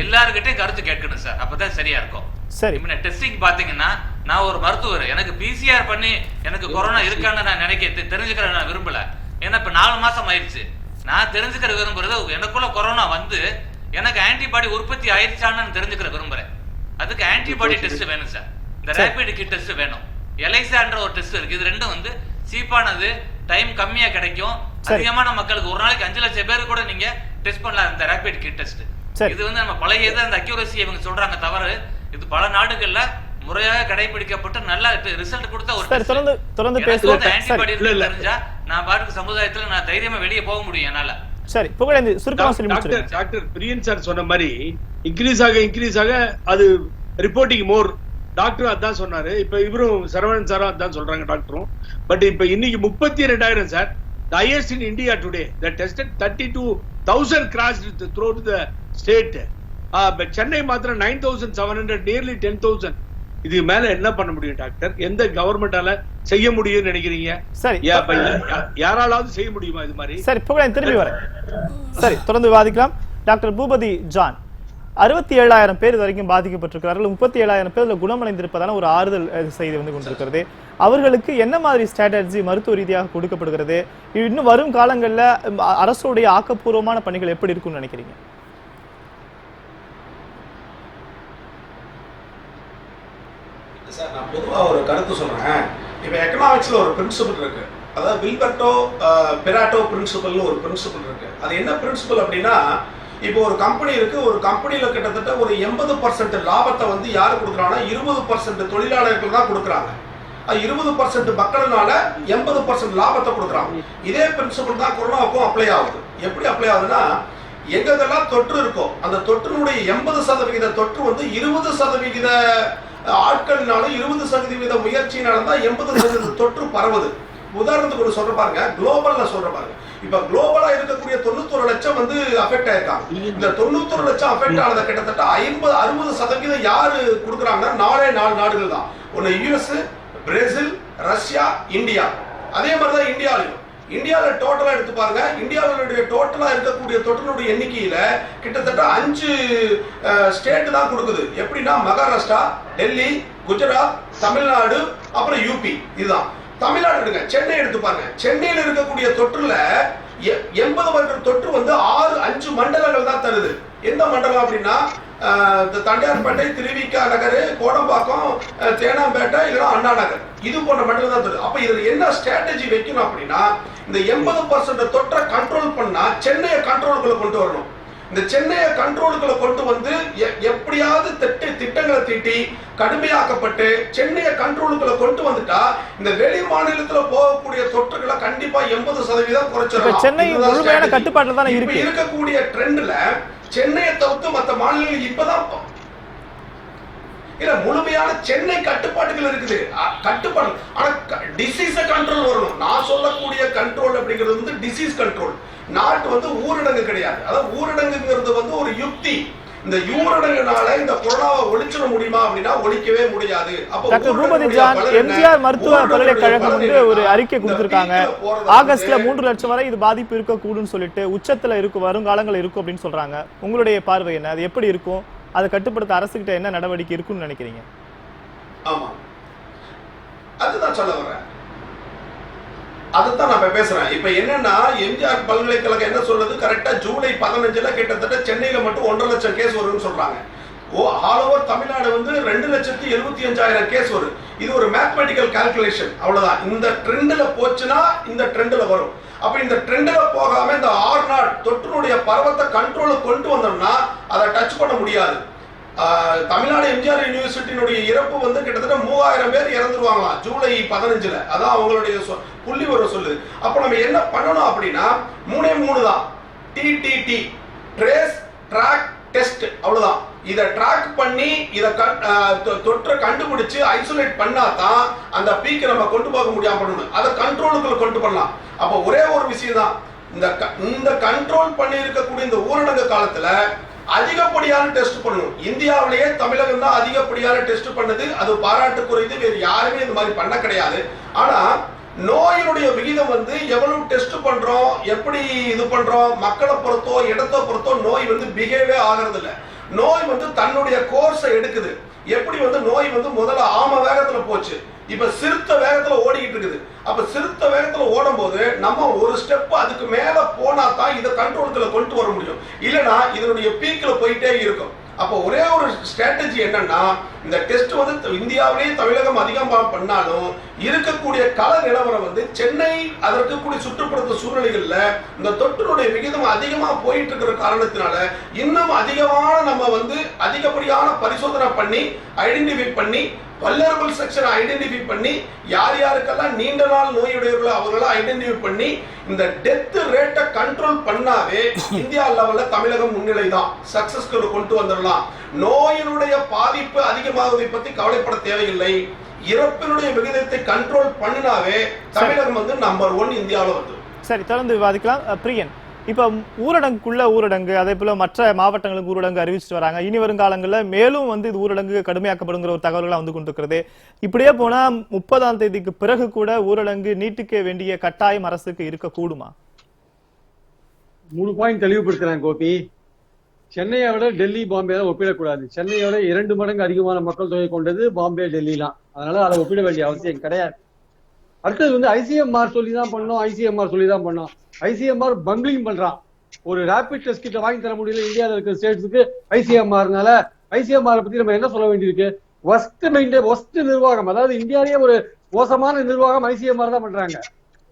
எல்லாருக்கிட்டையும் கருத்து கேட்கணும் சார், அப்பதான் சரியா இருக்கும். சரி, டெஸ்டிங் பாத்தீங்கன்னா நான் ஒரு மருத்துவர், எனக்கு PCR பண்ணி எனக்கு கொரோனா இருக்கான்னு நான் தெரிஞ்சுக்கிற நான் விரும்பல. ஏன்னா இப்ப 4 மாசம் ஆயிடுச்சு. நான் தெரிஞ்சுக்கிற விரும்புறது எனக்குள்ள கொரோனா வந்து எனக்கு ஆன்டிபாடி உற்பத்தி ஆயிடுச்சான்னு தெரிஞ்சுக்கிற விரும்புறேன். அதுக்கு ஆன்டிபாடி டெஸ்ட் வேணும் சார், இந்த ரேபிட் கிட் டெஸ்ட் வேணும். எலைசான்ற ஒரு டெஸ்ட் இருக்கு. இது ரெண்டும் வந்து சீப்பானது, டைம் கம்மியா கிடைக்கும், அதிகமான மக்களுக்கு ஒரு நாளைக்கு 5 லட்சம் பேர் கூட நீங்க டெஸ்ட் பண்ணலாம் இந்த ரேபிட் கிட் டெஸ்ட். இது வந்து நம்ம பழைய அந்த அக்யூரசி இவங்க சொல்றாங்க தவிர இது பல நாடுகள்ல முறையாக கடைபிடிக்கப்பட்டு நல்ல ரிசல்ட் கொடுத்த ஒரு தொடர்ந்து பேசுவோம். ஆன்டிபாடி தெரிஞ்சா நான் பாட்டுக்கு சமுதாயத்துல நான் தைரியமா வெளியே போக முடியும் என்னால. சரி, புகழேந்தி சுருக்கமா சொல்லி முடிச்சிருங்க. டாக்டர் பிரியன் சார் சொன்ன மாதிரி இன்க்ரீஸ் ஆக அது ரிப்போர்ட்டிங் மோர். டாக்டர் அதான் சொன்னாரு. இப்ப இவரும் சரவணன் சாரும் அதான் சொல்றாங்க டாக்டரும். பட் இப்ப இன்னைக்கு 32,000 sir. The highest in India today. They tested 32,000 crossed throughout the state. But Chennai மாத்திரம் 9,700, nearly 10,000. இது மேல என்ன பண்ண முடியும் டாக்டர்? எந்த கவர்மெண்டால செய்ய முடியும்னு நினைக்கிறீங்க? சரி, யாராலாவது செய்ய முடியுமா இது மாதிரி? சரி, புகழேந்தி திரும்பி வரேன். சரி, தொடர்ந்து விவாதிக்கலாம். டாக்டர் பூபதி ஜான், 67,000 பேர் இது வரைக்கும் பாதிக்கப்பட்டிருக்கிறார்கள். 37,000 பேர் குணமடைந்திருப்பதான ஒரு ஆறுதல் செய்தி வந்து கொண்டிருக்கிறது. அவர்களுக்கு என்ன மாதிரி ஸ்ட்ராட்டஜி மருத்துவ ரீதியாக கொடுக்கப்படுகிறது? இன்னும் வரும் காலங்களில் அரசுடைய ஆக்கப்பூர்வமான பணிகள் எப்படி இருக்கும்னு நினைக்கிறீங்க? சார், நான் பொதுவாக ஒரு கருத்து சொல்றேன். இப்போ எக்கனாமிக்ஸ்ல ஒரு பிரின்சிபல் இருக்கு, அதாவது வில்பர்டோ பெராட்டோ பிரின்சிபல்னு ஒரு பிரின்சிபல் இருக்கு. அது என்ன பிரின்சிபல் அப்படின்னா, இப்போ ஒரு கம்பெனி இருக்கு, ஒரு கம்பெனியில கிட்டத்தட்ட ஒரு 80% லாபத்தை வந்து யாரு கொடுக்குறாங்கன்னா 20% தொழிலாளர்கள் தான் கொடுக்குறாங்க. 20% மக்கள்னால 80% லாபத்தை கொடுக்குறாங்க. இதே பிரின்சிபல் தான் கொரோனாவுக்கும் அப்ளை ஆகுது. எப்படி அப்ளை ஆகுதுன்னா, எங்கெல்லாம் தொற்று இருக்கோ அந்த தொற்றினுடைய 80% தொற்று வந்து 20% ஆட்களினாலும் 20% முயற்சியினால தான் 80% தொற்று பரவுது. உதாரணத்துக்கு ஒரு சொல்ற பாருங்க, குளோபல்ல சொல்ற பாருங்க. இப்ப குளோபலா இருக்கக்கூடிய 91 லட்சம் வந்து அஃபெக்ட் ஆயிருக்காங்க. இந்த 91 லட்சம் அஃபெக்ட் ஆனத கிட்டத்தட்ட 50-60% யாரு கொடுக்குறாங்கன்னா 4 நாடுகள் தான். ஒன்னு US, பிரேசில், ரஷ்யா, இந்தியா. அதே மாதிரிதான் இந்தியாவிலும். இந்தியாவில் டோட்டலா எடுத்து பாருங்க, இந்தியாவுடைய டோட்டலா இருக்கக்கூடிய தொற்றினுடைய எண்ணிக்கையில கிட்டத்தட்ட 5 ஸ்டேட் தான் கொடுக்குது. எப்படின்னா மகாராஷ்டிரா, டெல்லி, குஜராத், தமிழ்நாடு, அப்புறம் UP. இதுதான். தமிழ்நாடு எடுங்க, சென்னை எடுத்து பாருங்க. சென்னையில் இருக்கக்கூடிய தொற்றுல 80% தொற்று வந்து 5 மண்டலங்கள் தான் தருது. எந்த மண்டலம் அப்படின்னா தண்டையார்பேட்டை, திருவிக்கா நகர், கோடம்பாக்கம், தேனாம்பேட்டை, இல்லைன்னா அண்ணா நகர். இது போன்ற மண்டலம் தான் தருது. அப்ப இதுல என்ன ஸ்ட்ராட்டஜி வைக்கணும் அப்படின்னா, இந்த 80% தொற்றை கண்ட்ரோல் பண்ணா சென்னையை கண்ட்ரோலுக்குள்ள கொண்டு வரணும். இந்த சென்னையை கண்ட்ரோலுக்குள்ள கொண்டு வந்து எப்படியாவது திட்டங்களை தீட்டி கடுமையாக்கப்பட்டு சென்னையை கண்ட்ரோலுக்குள்ள கொண்டு வந்துட்டா இந்த வெளி மாநிலத்துல போகக்கூடிய தொற்றுகளை கண்டிப்பா 80% குறைச்சிடலாம். சென்னை முழுமையான கட்டுப்பாட்டுல தான் இருக்கு. இருக்கக்கூடிய ட்ரெண்ட்ல சென்னையை தவிர்த்து மற்ற மாநிலங்கள் இப்பதான் இல்ல முழுமையான சென்னை கட்டுப்பாட்டுகள் இருக்குது. கட்டுப்பாடு, ஆனா டிசீஸ கண்ட்ரோல் வரணும். நான் சொல்லக்கூடிய கண்ட்ரோல் அப்படிங்கிறது வந்து டிசீஸ் கண்ட்ரோல், நாட் வந்து ஊரடங்கு கிடையாது. அதாவது ஊரடங்குங்கிறது வந்து ஒரு யுக்தி. இந்த ஊரடங்குனால இந்த கொரோனாவை ஒழிச்சிட முடியுமா அப்படின்னா ஒழிக்கவே முடியாது. டாக்டர் பூபதி ஜான், எம்ஜிஆர் மருத்துவ பல்கலைக்கழகம் வந்து ஒரு அறிக்கை கொடுத்திருக்காங்க. ஆகஸ்ட்ல 3 லட்சம் வரை இது பாதிப்பு இருக்கக்கூடும் சொல்லிட்டு, உச்சத்துல இருக்கும் வருங்காலங்கள் இருக்கும் அப்படின்னு சொல்றாங்க. உங்களுடைய பார்வை என்ன? அது எப்படி இருக்கும்? அதை கட்டுப்படுத்த அரசுகிட்ட என்ன நடவடிக்கை இருக்குன்னு நினைக்கிறீங்க? ஆமா, அதுதான் சொல்ல வர்றேன். அதுதான் நான் பேசுறேன். இப்ப என்னன்னா, எம்ஜிஆர் பல்கலைக்கழகம் என்ன சொல்றது, கரெக்டா ஜூலை 15 கிட்டத்தட்ட சென்னையில மட்டும் 1.5 லட்சம் கேஸ் வரும்னு சொல்றாங்க. ஆல் ஓவர் தமிழ்நாடு வந்து 2,75,000 கேஸ் வரும். இது ஒரு மேத்தமெட்டிக்கல் கால்குலேஷன், அவ்வளவுதான். இந்த ட்ரெண்ட்ல போச்சுன்னா இந்த ட்ரெண்ட்ல வரும். அப்ப இந்த ட்ரெண்ட்ல போகாம இந்த R0 தொற்றுனுடைய பரவத்தை கண்ட்ரோலுக்கு கொண்டு வந்தோம்னா அதை டச் பண்ண முடியாது. தமிழ்நாடு எம்ஜிஆர் யூனிவர்சிட்டியினுடைய இறப்பு வந்து கிட்டத்தட்ட 3000 பேர் இறந்துருவாங்களாம் ஜூலை 15. அதான் அவங்களுடைய புள்ளி விவரம் சொல்லுது. அப்ப நம்ம என்ன பண்ணணும் அப்படின்னா 3 தான். TTT, ட்ரேஸ், ட்ராக், டெஸ்ட், அவ்வளவுதான். இதை ட்ராக் பண்ணி இதை தொற்றை கண்டுபிடிச்சு ஐசோலேட் பண்ணாதான் அந்த பீக்கை நம்ம கொண்டு போக முடியாம பண்ணணும். அதை கண்ட்ரோலுக்குள்ள கொண்டு பண்ணலாம். அப்ப ஒரே ஒரு விஷயம் தான், இந்த கண்ட்ரோல் பண்ணி இருக்கக்கூடிய இந்த ஊரடங்கு காலத்துல அதிகப்படியான டெஸ்ட் பண்ணணும். இந்தியாவிலேயே தமிழகம் தான் அதிகப்படியான டெஸ்ட் பண்ணது. அது பாராட்டுக்குரியது. வேறு யாருமே இந்த மாதிரி பண்ண கிடையாது. ஆனா நோயினுடைய விகிதம் வந்து எவ்வளவு டெஸ்ட் பண்றோம், எப்படி இது பண்றோம், மக்களை பொறுத்தோ இடத்தை பொறுத்தோ நோய் வந்து பிஹேவே ஆகிறது இல்லை. நோய் வந்து தன்னுடைய கோர்ஸை எடுக்குது. எப்படி வந்து நோய் வந்து முதல்ல ஆம வேகத்துல போச்சு, இப்ப சிறுத்த வேகத்துல ஓடிக்கிட்டு இருக்குது. அப்ப சிறுத்த வேகத்துல ஓடும் போது நம்ம ஒரு ஸ்டெப் அதுக்கு மேல போனா தான் இதை கண்ட்ரோலுக்குள்ள கொண்டு வர முடியும். இல்லைன்னா இதனுடைய பீக்ல போயிட்டே இருக்கும். அப்போ ஒரே ஒரு ஸ்ட்ராட்டஜி என்னன்னா, இந்த டெஸ்ட் வந்து இந்தியாவிலேயே தமிழகம் அதிகம் பண்ணாலும் இருக்கக்கூடிய கள நிலவரம் வந்து சென்னை அதற்கு கூடிய சுற்றுப்புறத்து சூழ்நிலைகள்ல இந்த தொற்றுடைய விகிதம் அதிகமா போயிட்டு இருக்கிற காரணத்தினால இன்னும் அதிகமான நம்ம வந்து அதிகப்படியான பரிசோதனை பண்ணி ஐடென்டிஃபை பண்ணி வல்னரபிள் செக்ஷனை ஐடென்டிஃபை பண்ணி யார் யாருக்கெல்லாம் நீண்ட நாள் நோயுடையவர்களோ அவங்கள ஐடென்டிஃபை பண்ணி இந்த டெத் ரேட்டை கண்ட்ரோல் பண்ணாவே இந்தியா லெவல்ல தமிழகம் முன்னிலை தான். சக்சஸ்க்கு கொண்டு வந்துடலாம். நோயினுடைய பாதிப்பு அதிகமாவதை பத்தி கவலைப்பட தேவையில்லை. இறப்பினுடைய விகிதத்தை கண்ட்ரோல் பண்ணினாவே தமிழகம் வந்து நம்பர் 1 இந்தியாவில் வந்து. சரி, தொடர்ந்து விவாதிக்கலாம். பிரியன், இப்ப ஊரடங்குக்குள்ள ஊரடங்கு, அதே போல மற்ற மாவட்டங்களுக்கு ஊரடங்கு அறிவிச்சிட்டு வராங்க. இனி வரும் காலங்களில் மேலும் வந்து இது ஊரடங்கு கடுமையாக்கப்படுங்கிற ஒரு தகவல்கள் வந்து கொண்டிருக்கிறது. இப்படியே போனா 30ஆம் தேதிக்கு பிறகு கூட ஊரடங்கு நீட்டிக்க வேண்டிய கட்டாயம் அரசுக்கு இருக்க கூடுமா? 3 பாயிண்ட் தெளிவுபடுத்துறேன் கோபி. சென்னையை விட டெல்லி, பாம்பே ஒப்பிடக்கூடாது. சென்னையோட 2 மடங்கு அதிகமான மக்கள் தொகை கொண்டது பாம்பே, டெல்லிலாம். அதனால அதை ஒப்பிட வேண்டிய அவசியம் கிடையாது. அடுத்தது வந்து ஐசிஎம்ஆர் சொல்லி தான் பண்ணோம், ஐசிஎம்ஆர் சொல்லி தான் பண்ணோம். ஐசிஎம்ஆர் பங்கிளிங் பண்றான். ஒரு ரேபிட் டெஸ்ட் கிட்ட வாங்கி தர முடியல இந்தியாவில் இருக்கிற ஸ்டேட்ஸுக்கு ஐசிஎம்ஆர்னால. ஐசிஎம்ஆர் பத்தி நம்ம என்ன சொல்ல வேண்டியிருக்கு? ஒஸ்ட் நிர்வாகம், அதாவது இந்தியாவிலேயே ஒரு மோசமான நிர்வாகம் ஐசிஎம்ஆர் தான் பண்றாங்க.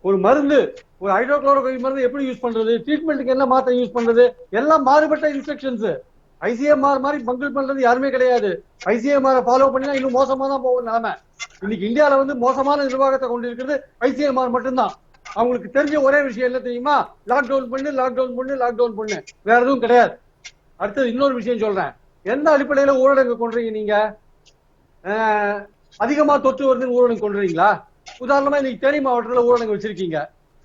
ஒரு மருந்து, ஒரு ஹைட்ரோக்ளோரோகுயின் மருந்து எப்படி யூஸ் பண்றது, ட்ரீட்மெண்ட்டுக்கு என்ன மாத்திரை யூஸ் பண்றது, எல்லாம் மாறுபட்ட இன்ஸ்ட்ரக்ஷன்ஸ். ஐசிஎம்ஆர் மாதிரி பங்கிள் பண்றது யாருமே கிடையாது. ஐசிஎம்ஆர் ஃபாலோ பண்ணினா இன்னும் மோசமா தான் போகும் நிலைமை. இன்னைக்கு இந்தியாவில வந்து மோசமான நிர்வாகத்தை கொண்டிருக்கிறது ஐசிஎம்ஆர் மட்டும்தான். அவங்களுக்கு தெரிஞ்ச ஒரே விஷயம் என்ன தெரியுமா? லாக்டவுன் பண்ணு, லாக்டவுன் பண்ணு, லாக்டவுன் பண்ணு, வேற எதுவும் கிடையாது. அடுத்தது இன்னொரு விஷயம் சொல்றேன். எந்த அடிப்படையில ஊரடங்கு கொள்றீங்க நீங்க? அதிகமா தொற்று வருதுன்னு ஊரடங்கு கொள்றீங்களா? உதாரணமா இன்னைக்கு தேனி மாவட்டத்தில் ஊரடங்கு வச்சிருக்கீங்க.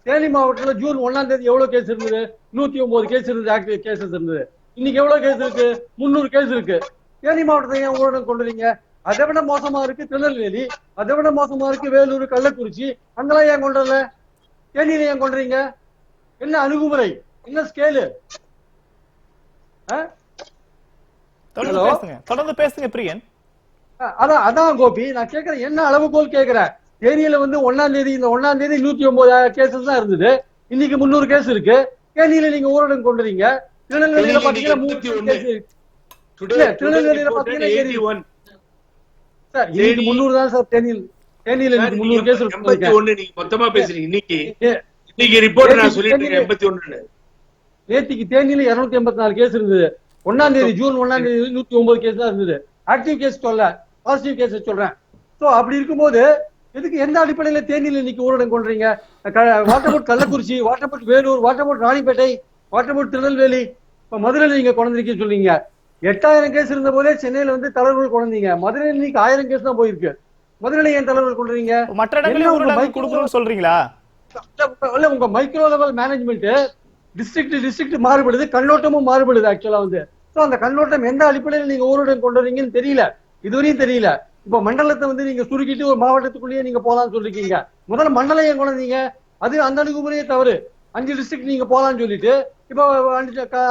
தேனி மாவட்டத்தில் ஜூன் 1ஆம் தேதி எவ்வளவு கேஸ் இருந்தது? 109 கேஸ் இருந்தது, ஆக்டிவ் கேசஸ் இருந்தது. இன்னைக்கு எவ்வளவு கேஸ் இருக்கு? 300 கேஸ் இருக்கு. தேனி மாவட்டத்தை ஏன் ஊரடங்கு கொண்டுறீங்க? அதை விட மோசமா இருக்கு திருநெல்வேலி, அதை விட மோசமா இருக்கு வேலூர், கள்ளக்குறிச்சி. அங்கெல்லாம் ஏன் கொண்டுறல? தேனியில ஏன் கொண்டுறீங்க? என்ன அணுகுமுறை, என்ன ஸ்கேலு? தொடர்ந்து பேசுங்க பிரியன். அதான் கோபி நான் கேட்கிறேன், என்ன அளவுகோல் கேட்கிறேன். தேனியில வந்து 1ஆம் தேதி, இந்த 1ஆம் தேதி 109 கேசஸ் தான் இருந்தது. இன்னைக்கு 300 கேஸ் இருக்கு. தேனியில நீங்க ஊரடங்கு கொண்டுறீங்க. திருநெல்வேலியில பாத்தீங்கன்னா 300 திருநெல்வேலியில பாத்தீங்கன்னா 81 சார். இன்னைக்கு 300 தான் சார். தேனியில இன்னைக்கு 300 கேஸ் இருக்கு. 81 நீங்க மொத்தமா பேசுறீங்க. இன்னைக்கு ரிப்போர்ட் நான் சொல்லிட்டேன் 81. நேத்திக்கு தேனியில 284 கேஸ் இருந்தது. 1ஆம் தேதி ஜூன் 1ஆம் தேதி 109 கேஸ் தான் இருந்தது. ஆக்டிவ் கேஸ் சொல்ல, பாசிட்டிவ் கேஸ் சொல்றேன். சோ அப்படி இருக்கும்போது எதுக்கு, எந்த அடிப்படையில தேனியில இன்னைக்கு ஊரடங்கு கொண்டுறீங்க? வாட்டர்போர்ட் கள்ளக்குறிச்சி, வாட்டர்போர்ட் வேலூர், வாட்டர்போர்ட் ராணிப்பேட்டை, வாட்டர்போர்ட் திருநெல்வேலி, இப்ப மதுரையில நீங்க கொண்டிருக்கீங்க சொல்றீங்க. 8000 கேஸ் இருந்த போதே சென்னையில வந்து தளர்வுகள் கொண்டீங்க. மதுரையில இன்னைக்கு 1000 கேஸ் தான் போயிருக்கு. மதுரையில ஏன் தளர்வுகள் கொண்டுறீங்க? மற்ற இடங்களில் ஊரடங்கு கொடுக்கணும்னு சொல்றீங்களா? இல்ல, உங்க மைக்ரோ லெவல் மேனேஜ்மெண்ட் டிஸ்ட்ரிக்ட் மாறுபடுது, கண்ணோட்டமும் மாறுபடுது ஆக்சுவலா வந்து. சோ அந்த கண்ணோட்டம் எந்த அடிப்படையில் நீங்க ஊரடங்கு கொண்டு வரீங்கன்னு தெரியல, இதுவரையும் தெரியல. இப்ப மண்டலத்தை வந்து நீங்க சுருக்கிட்டு ஒரு மாவட்டத்துக்குள்ளேயே நீங்க போலான்னு சொல்லிருக்கீங்க. முதல்ல மண்டலம் ஏன் கொண்டீங்க? அது அந்த அணுகுமுறையே தவறு. 5 டிஸ்ட்ரிக்ட் நீங்க போலான்னு சொல்லிட்டு இப்ப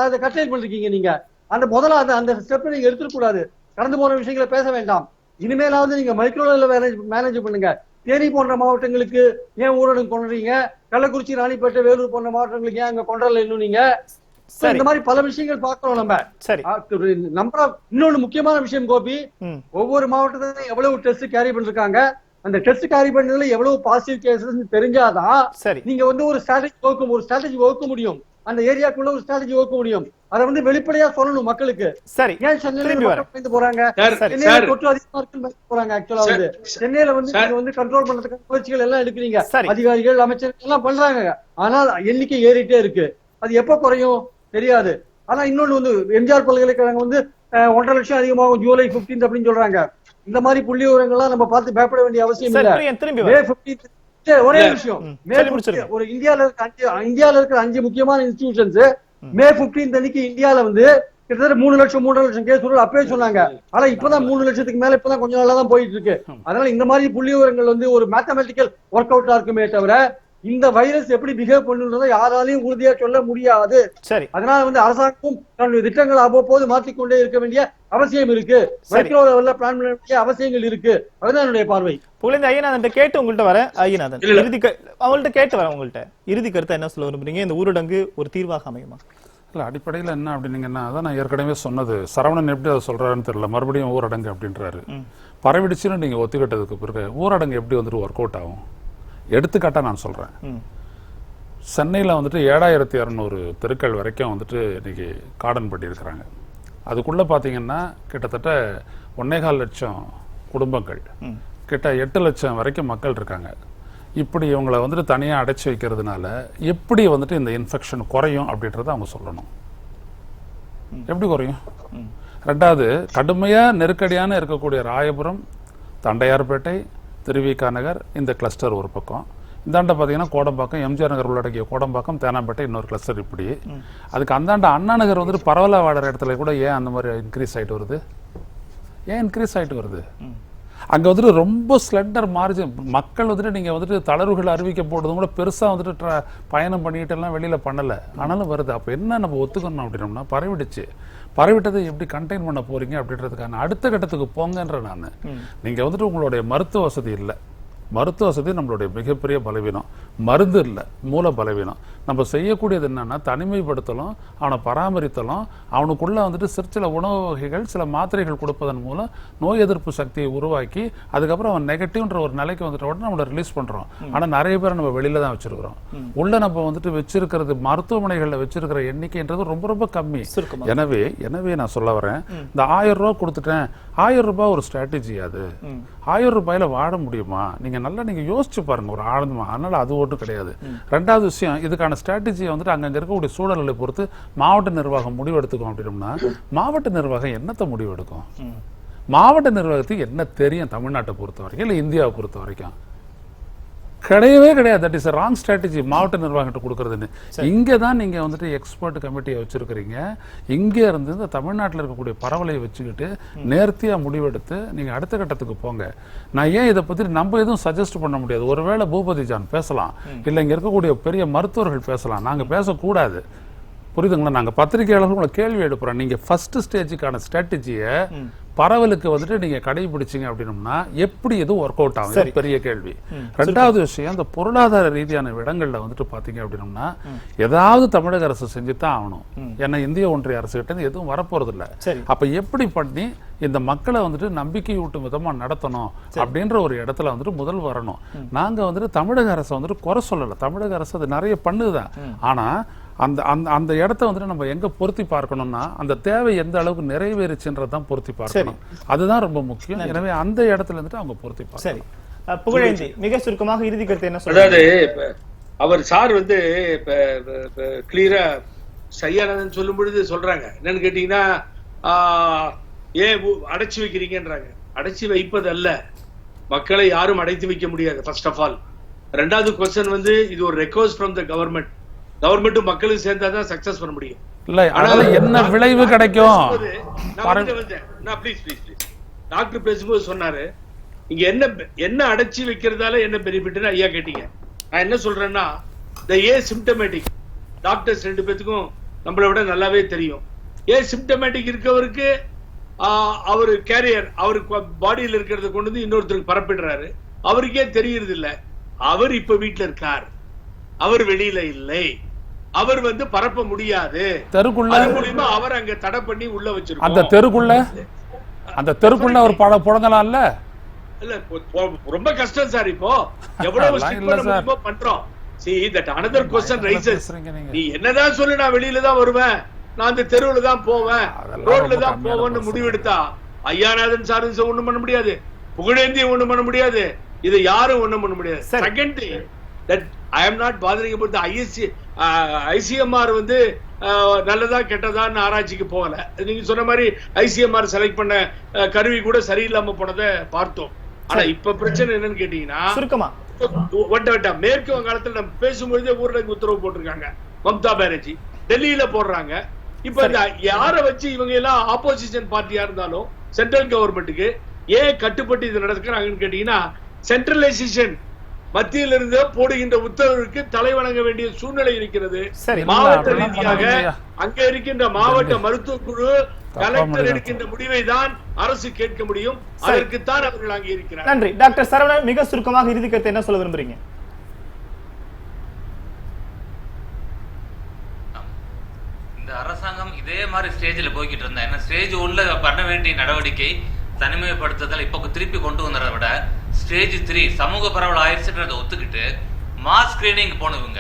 அதை கட்டளை பண்ணிருக்கீங்க. நீங்க அந்த முதல்ல அந்த ஸ்டெப் நீங்க எடுத்துக்க கூடாது. கடந்து போன விஷயங்களை பேச வேண்டாம். இனிமேலாவது நீங்க மைக்ரோ லெவல் மேனேஜ் பண்ணுங்க. தேனி போன்ற மாவட்டங்களுக்கு ஏன் ஊரடங்கு கொண்டுறீங்க? கள்ளக்குறிச்சி, ராணிப்பேட்டை, வேலூர் போன்ற மாவட்டங்களுக்கு ஏன் அங்க கொண்டுறல இன்னும் நீங்க? இந்த மாதிரி பல விஷயங்கள் பார்க்கிறோம் நம்ம. சரி, இன்னொன்னு முக்கியமான விஷயம் கோபி, ஒவ்வொரு மாவட்டத்திலும் எவ்வளவு டெஸ்ட் கேரி பண்ணிருக்காங்க, அந்த டெஸ்ட் கேரி பண்ணதுல எவ்வளவு பாசிட்டிவ் கேசஸ் தெரிஞ்சாதான் நீங்க வந்து ஒரு ஸ்ட்ராட்டஜி வகுக்க முடியும். அந்த ஏரியாக்குள்ள ஒரு ஸ்ட்ராட்டஜி வகுக்க முடியும். அதை வந்து வெளிப்படையா சொல்லணும் மக்களுக்கு. சரி, ஏன் சென்னையில போறாங்க, சென்னையில தொற்று அதிகமா இருக்குன்னு போறாங்க. ஆக்சுவலா வந்து சென்னையில வந்து நீங்க வந்து கண்ட்ரோல் பண்றதுக்கு முயற்சிகள் எல்லாம் எடுக்கிறீங்க, அதிகாரிகள், அமைச்சர்கள் எல்லாம் பண்றாங்க. ஆனால் எண்ணிக்கை ஏறிட்டே இருக்கு. அது எப்ப குறையும் தெரியாது. ஆனா இன்னொன்னு வந்து எம்ஜிஆர் பல்கலைக்கழகம் வந்து 1.5 லட்சம் அதிகமாகும் ஜூலை 15 அப்படின்னு சொல்றாங்க. இந்த மாதிரி புள்ளி விவரங்கள்லாம் நம்ம பார்த்து பயப்பட வேண்டிய அவசியம் இல்லை. மே 15 ஒரே விஷயம், ஒரு இந்தியால இருக்கிற 5 முக்கியமான இன்ஸ்டிடியூஷன்ஸ் மே 15 அன்னைக்கு இந்தியால வந்து கிட்டத்தட்ட 3 லட்சம் 3.5 லட்சம் கேஸ் அப்பவே சொன்னாங்க. ஆனா இப்பதான் 3 லட்சத்துக்கு மேல இப்பதான் கொஞ்ச நாளா தான் போயிட்டு இருக்கு. அதனால இந்த மாதிரி புள்ளி விவரங்கள் வந்து ஒரு மேத்தமெட்டிக்கல் ஒர்க் அவுட்டா இருக்குமே தவிர இந்த வைரஸ் எப்படி பிஹேவ் பண்ணுன்றதை யாராலையும் உறுதியா சொல்ல முடியாது. சரி, அதனால வந்து அரசாங்கம் தன்னுடைய திட்டங்களை அவ்வப்போது மாற்றிக்கொண்டே இருக்க வேண்டிய அவசியம் இருக்கு. மைக்ரோ லெவல்ல பிளான் பண்ண வேண்டிய அவசியங்கள் இருக்கு. அதுதான் என்னுடைய பார்வை. புகழேந்தி ஐயநாதன் கேட்டு உங்கள்கிட்ட வரேன். ஐயநாதன், அவங்கள்ட்ட கேட்டு வரேன். உங்கள்கிட்ட இறுதி கருத்தை என்ன சொல்ல விரும்புறீங்க? இந்த ஊரடங்கு ஒரு தீர்வாக அமையுமா? இல்லை, அடிப்படையில் என்ன அப்படின்னீங்கன்னா, அதான் நான் ஏற்கனவே சொன்னது. சரவணன் எப்படி அதை சொல்றாருன்னு தெரியல. மறுபடியும் ஊரடங்கு அப்படின்றாரு. பரவிடுச்சுன்னு நீங்க ஒத்துக்கிட்டதுக்கு பிறகு ஊரடங்கு எப்படி வந்துட்டு ஒர்க் அவுட் ஆகும்? எடுத்துக்காட்டா நான் சொல்றேன். சென்னையில் வந்துட்டு 7200 தெருக்கள் வரைக்கும் வந்துட்டு இன்னைக்கு கார்டன் பண்ணியிருக்கிறாங்க. அதுக்குள்ள பாத்தீங்கன்னா கிட்டத்தட்ட 1.25 லட்சம் குடும்பங்கள், கிட்ட 8 லட்சம் வரைக்கும் மக்கள் இருக்காங்க. இப்படி இவங்களை வந்துட்டு தனியா அடைச்சி வைக்கிறதுனால எப்படி வந்துட்டு இந்த இன்ஃபெக்ஷன் குறையும் அப்படின்றத அவங்க சொல்லணும். எப்படி குறையும்? ரெண்டாவது, கடுமையா நெருக்கடியான இருக்கக்கூடிய ராயபுரம், தண்டையார்பேட்டை, திருவிக நகர், இந்த கிளஸ்டர் ஒரு பக்கம். இந்தாண்ட பார்த்தீங்கன்னா கோடம்பாக்கம், எம்ஜிஆர் நகர் உள்ளடக்கிய கோடம்பாக்கம், தேனாம்பேட்டை இன்னொரு கிளஸ்டர். இப்படி அதுக்கு அந்தாண்ட அண்ணா நகர் வந்துட்டு பரவலாக வாடுற இடத்துல கூட ஏன் அந்த மாதிரி இன்க்ரீஸ் ஆகிட்டு வருது? ஏன் இன்க்ரீஸ் ஆகிட்டு வருது? அங்கே வந்துட்டு ரொம்ப ஸ்லெண்டர் மார்ஜின். மக்கள் வந்துட்டு நீங்கள் வந்துட்டு தளர்வுகள் அறிவிக்க போடுறதும் கூட பெருசாக வந்துட்டு பயணம் பண்ணிட்டு எல்லாம் வெளியில் பண்ணலை, ஆனாலும் வருது. அப்போ என்ன நம்ம ஒத்துக்கணும் அப்படின்னோம்னா, பரவிடுச்சு. பரவிட்டதை எப்படி கண்டெயின் பண்ண போறீங்க அப்படின்றதுக்கான அடுத்த கட்டத்துக்கு போங்கன்ற நான். நீங்க வந்துட்டு உங்களுடைய மருத்துவ வசதி இல்லை. மருத்துவ வசதி நம்மளுடைய மிகப்பெரிய பலவீனம். மருந்து இல்லை, மூல பலவீனம். நம்ம செய்யக்கூடியது என்னன்னா, தனிமைப்படுத்தலும், அவனை பராமரித்தலும், அவனுக்குள்ள வந்துட்டு சில உணவு வகைகள், சில மாத்திரைகள் கொடுப்பதன் மூலம் நோய் எதிர்ப்பு சக்தியை உருவாக்கி அதுக்கப்புறம் அவன் நெகட்டிவ்ன்ற ஒரு நிலைக்கு வந்துட்ட உடனே நம்மளை ரிலீஸ் பண்றோம். ஆனா நிறைய பேரை நம்ம வெளியில தான் வச்சிருக்கிறோம். உள்ள நம்ம வந்துட்டு வச்சிருக்கிறது, மருத்துவமனைகள்ல வச்சிருக்கிற எண்ணிக்கைன்றது ரொம்ப ரொம்ப கம்மி. எனவே நான் சொல்ல வரேன், இந்த 1000 ரூபாய் கொடுத்துட்டேன், 1000 ரூபாய் ஒரு ஸ்ட்ராட்டஜி. அது 1000 ரூபாயில வாழ முடியுமா? நீங்க யோசிச்சு பாருங்க ஒரு ஆனந்தமா. அதனால அது ஒன்றும் கிடையாது. ரெண்டாவது விஷயம், இதுக்கான ஸ்ட்ராட்டஜியை வந்துட்டு அங்க இருக்கக்கூடிய சூழல்களை பொறுத்து மாவட்ட நிர்வாகம் முடிவெடுத்துக்கும். அப்படின்னா மாவட்ட நிர்வாகம் என்னத்தை முடிவெடுக்கும்? மாவட்ட நிர்வாகத்துக்கு என்ன தெரியும் தமிழ்நாட்டை பொறுத்த வரைக்கும், இல்லை இந்தியாவை பொறுத்த வரைக்கும்? கிடையவே கிடையாது. தட் இஸ் ராங் ஸ்ட்ராட்டஜி மாவட்ட நிர்வாகிட்ட கொடுக்கறதுன்னு. இங்கே தான் நீங்க வந்துட்டு எக்ஸ்பர்ட் கமிட்டியை வச்சிருக்கிறீங்க. இங்கே இருந்து இந்த தமிழ்நாட்டில் இருக்கக்கூடிய பரவலை வச்சுக்கிட்டு நேர்த்தியா முடிவெடுத்து நீங்க அடுத்த கட்டத்துக்கு போங்க. நான் ஏன் இதை பத்தி நம்ம எதுவும் சஜஸ்ட் பண்ண முடியாது. ஒருவேளை பூபதி ஜான் பேசலாம், இல்லை இங்க இருக்கக்கூடிய பெரிய மருத்துவர்கள் பேசலாம், நாங்க பேசக்கூடாது. புரியுதுங்களா? நாங்க பத்திரிகையாளர்கள் உங்களை கேள்வி எடுப்புறோம். நீங்க ஃபர்ஸ்ட் ஸ்டேஜுக்கான ஸ்ட்ராட்டஜியை பரவலுக்கு வந்துட்டு நீங்க கடைபிடிச்சீங்க அப்படின்னோம்னா எப்படி எதுவும் ஒர்க் அவுட் ஆகும்? பெரிய கேள்வி. ரெண்டாவது விஷயம், இந்த பொருளாதார ரீதியான இடங்கள்ல வந்துட்டு பாத்தீங்க அப்படின்னோம்னா ஏதாவது தமிழக அரசு செஞ்சுதான் ஆகணும். ஏன்னா இந்திய ஒன்றிய அரசு கிட்ட எதுவும் வரப்போறது இல்லை. அப்ப எப்படி பண்ணி இந்த மக்களை வந்துட்டு நம்பிக்கை ஊட்டும் விதமா நடத்தணும் அப்படின்ற ஒரு இடத்துல வந்துட்டு முதல் வரணும். நாங்க வந்துட்டு தமிழக அரசை வந்துட்டு குறை சொல்லல. தமிழக அரசு அது நிறைய பண்ணுதுதான். ஆனா அந்த அந்த இடத்த வந்துட்டு நம்ம எங்க பொருத்தி பார்க்கணும்னா, அந்த தேவை எந்த அளவுக்கு நிறைவேறுச்சுன்றதான் பொருத்தி பார்க்கணும். அதுதான் ரொம்ப முக்கியம். எனவே அந்த இடத்துல இருந்துட்டு அவங்க பொருத்தி பார்க்கணும். சரி, புகழேந்தி மிக சுருக்கமாக இறுதி கருத்து என்ன சொல்றாரு? அதாவது அவர் சார் வந்து கிளியரா சரியானதுன்னு சொல்லும் பொழுது சொல்றாங்க என்னன்னு கேட்டீங்கன்னா, ஏன் அடைச்சு வைக்கிறீங்கன்றாங்க. அடைச்சு வைப்பது அல்ல, மக்களை யாரும் அடைத்து வைக்க முடியாது ஃபர்ஸ்ட் ஆஃப் ஆல். ரெண்டாவது क्वेश्चन வந்து இது ஒரு ரெக்வெஸ்ட் ஃப்ரம் தி கவர்மெண்ட்டும் மக்களும் சேர்ந்தாதான் சக்சஸ் பண்ண முடியும். இல்ல அதனால என்ன விளைவு கிடைக்கும்? டாக்டர் பேசும்போது சொன்னாரு, இங்க என்ன அடைச்சி வைக்கிறதால என்ன பெனிஃபிட்னு ஐயா கேட்டீங்க. நான் என்ன சொல்றேன்னா, இந்த சிம்டமேட்டிக் டாக்டர்ஸ் 2 பேத்துக்கும் நம்மளை விட நல்லாவே தெரியும். சிம்டமேட்டிக் இருக்கவருக்கு அவரு கேரியர் அவருக்கு பாடியில் இருக்கிறத கொண்டு வந்து இன்னொருத்தருக்கு பரப்பிடுறாரு. அவருக்கே தெரியறது இல்ல. அவர் இப்ப வீட்டுல இருக்கார், அவர் வெளியில இல்லை, அவர் வந்து பரப்ப முடியாது. தெருக்குள்ள மூலியமா அவர் அங்க தடை பண்ணி உள்ள வச்சிருக்கோம். அந்த தெருக்குள்ள ஒரு புடங்கலாம் இல்ல இல்ல, ரொம்ப கஷ்டம் சார். இப்போ எவ்வளவு பண்றோம். See that another question rises. நீ என்னதான் சொல்லு, நான் வெளியில தான் வருவேன், நான் அந்த தெருவுல தான் போவேன், ரோட்ல தான் போவேன்னு முடிவெடுத்தா ஐயாநாதன் சார் ஒண்ணும் பண்ண முடியாது, புகழேந்தி ஒண்ணும் பண்ண முடியாது, இதை யாரும் ஒண்ணும் பண்ண முடியாது. Second thing that I am not bothering about the ICMR வந்து நல்லதா கெட்டதான்னு ஆராய்ச்சிக்கு போகல. நீங்க சொன்ன மாதிரி ICMR செலக்ட் பண்ண கருவி கூட சரியில்லாம போனதை பார்த்தோம். ஆனா இப்ப பிரச்சனை என்னன்னு கேட்டீங்கன்னா, சுருக்கமா மேற்கு வங்காளத்துல நம்ம பேசும்போது ஊரடங்கு உத்தரவு போட்டிருக்காங்க மம்தா பானர்ஜி, டெல்லியில போடுறாங்க. இப்ப யார வச்சு இவங்க எல்லாம் ஆப்போசிஷன் பார்ட்டியா இருந்தாலும் சென்ட்ரல் கவர்மெண்ட்டுக்கு ஏன் கட்டுப்பட்டு இது நடக்கிறாங்கன்னு கேட்டீங்கன்னா, சென்ட்ரலைசேஷன் மத்தியில இருந்து போடுகின்ற உத்தரவுக்கு தலைவணங்க வேண்டிய சூழ்நிலை இருக்கிறது. மாவட்ட ரீதியாக அங்க இருக்கின்ற மாவட்ட மருத்துவ குழு கலெக்டர் எடுக்கின்ற முடிவை தான் அரசு கேட்க முடியும். அதற்குத்தான் அவர்கள் அங்கே இருக்கிறார். நன்றி டாக்டர் சரவணன். மிக சுருக்கமாக இறுதி கருத்து என்ன சொல்ல விரும்புறீங்க? இந்த அரசாங்கம் இதே மாதிரி ஸ்டேஜ்ல போய்கிட்டு இருந்தா, என்ன ஸ்டேஜ் உள்ள பண்ண வேண்டிய நடவடிக்கை தனிமைப்படுத்துதல் இப்ப திருப்பி கொண்டு வந்ததை விட ஸ்டேஜ் 3 சமூக பரவல் ஆயிடுச்சுன்றதை ஒத்துக்கிட்டு மாஸ் ஸ்கிரீனிங் போனவங்க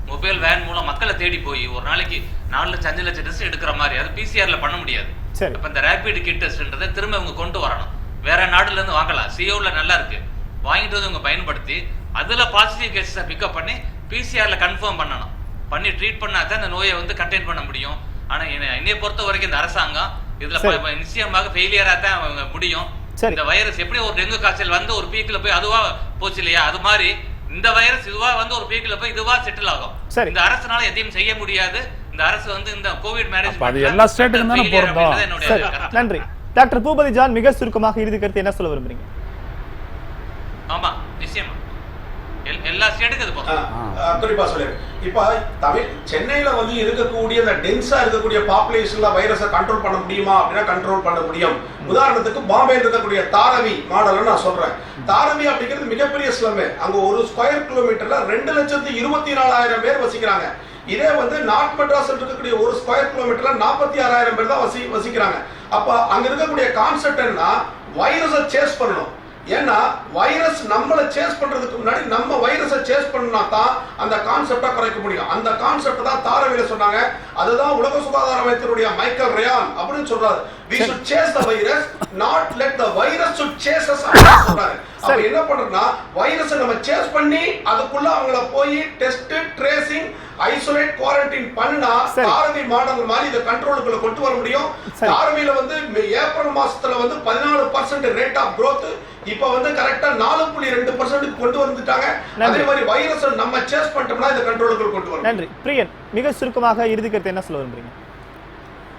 மொபைல் வேன் மூலம் மக்களை தேடி போய் ஒரு நாளைக்கு 4 லட்சம் 5 லட்சம் டெஸ்ட் எடுக்கிற மாதிரி, அது பிசிஆர்ல பண்ண முடியாது. அப்ப இந்த ரேபிட் கிட் டெஸ்ட்ன்றதை திரும்ப இவங்க கொண்டு வரணும். வேற நாடுல இருந்து வாங்கலாம், சிஓல நல்லா இருக்கு, வாங்கிட்டு வந்து இவங்க பயன்படுத்தி அதுல பாசிட்டிவ் கேசஸை பிக்கப் பண்ணி பிசிஆர்ல கன்ஃபார்ம் பண்ணணும். பண்ணி ட்ரீட் பண்ணாதான் இந்த நோயை வந்து கண்டெயின் பண்ண முடியும். ஆனா என்னைய பொறுத்த வரைக்கும் இந்த அரசாங்கம் இதுல நிச்சயமாக ஃபெயிலியரா தான் முடியும். இந்த வைரஸ் எப்படி ஒரு டெங்கு காய்ச்சல் வந்து ஒரு பீக்ல போய் அதுவா போச்சு இல்லையா, அது மாதிரி இந்த வைரஸ் இதுவா வந்து ஒரு பீக்ல போய் இதுவா செட்டில் ஆகும். இந்த அரசுனால எதையும் செய்ய முடியாது. இந்த அரசு வந்து இந்த கோவிட் மேனேஜ்மென்ட் எல்லா ஸ்டேட்டுக்கும் தான போறோம். நன்றி டாக்டர் பூபதி ஜான். மிக சுருக்கமாக இறுதி கருத்து என்ன சொல்ல விரும்புறீங்க? ஆமா, நிச்சயமா எல்லா ஸ்டேட்டுக்கும் இது போறோம். குறிப்பா சொல்றேன். இப்ப சென்னையில வந்து இருக்கக்கூடிய இந்த டென்ஸா இருக்கக்கூடிய பாப்புலேஷன்ல வைரஸை கண்ட்ரோல் பண்ண முடியுமா அப்படின்னா கண்ட்ரோல் பண்ண முடியும். உதாரணத்துக்கு பாம்பேல இருக்கக்கூடிய தாரவி மாடல் நான் சொல்றேன். தாரவி அப்படிங்கிறது மிகப்பெரிய ஸ்லம். அங்க ஒரு ஸ்கொயர் கிலோமீட்டர்ல 2,24,000 பேர் வசிக்கிறாங்க. இதே வந்து நார்த் மெட்ராஸ் இருக்கக்கூடிய ஒரு ஸ்கொயர் கிலோமீட்டர்ல 46,000 பேர் தான் வசிக்கிறாங்க. அப்ப அங்க இருக்கக்கூடிய கான்செப்ட் என்ன, வைரஸை சேஸ் பண்ணணும். ஏன்னா வைரஸ் நம்மளை சேஸ் பண்றதுக்கு முன்னாடி நம்ம வைரஸை சேஸ் பண்ணா தான் அந்த கான்செப்டை குறைக்க முடியும். அந்த கான்செப்ட் தான் தாரவில சொன்னாங்க. அதுதான் உலக சுகாதார அமைச்சருடைய மைக்கேல் ரயான் அப்படின்னு சொல்றாரு. we should chase the virus, not let the virus should chase us அப்படின்னு சொல்றாரு. அப்ப என்ன பண்றோம்னா வைரஸை நம்ம சேஸ் பண்ணி அதுக்குள்ள அவங்கள போய் டெஸ்ட், ட்ரேசிங், ஐசோலேட், குவாரண்டைன் பண்ணா தாரவி மாடல் மாதிரி இத கண்ட்ரோலுக்குள்ள கொண்டு வர முடியும். தாரவில வந்து ஏப்ரல் மாசத்துல வந்து 14% ரேட் ஆஃப் growth, இப்ப வந்து கரெக்ட்டா 4.2% கொண்டு வந்துட்டாங்க. அதே மாதிரி வைரஸ் நம்ம சேஸ் பண்ணிட்டோம்னா இந்த கண்ட்ரோலுக்குள்ள கொண்டு வரணும். நன்றி பிரியன். மிக சுருக்கமாக இறுதி கருத்து என்ன சொல்ல விரும்புறீங்க?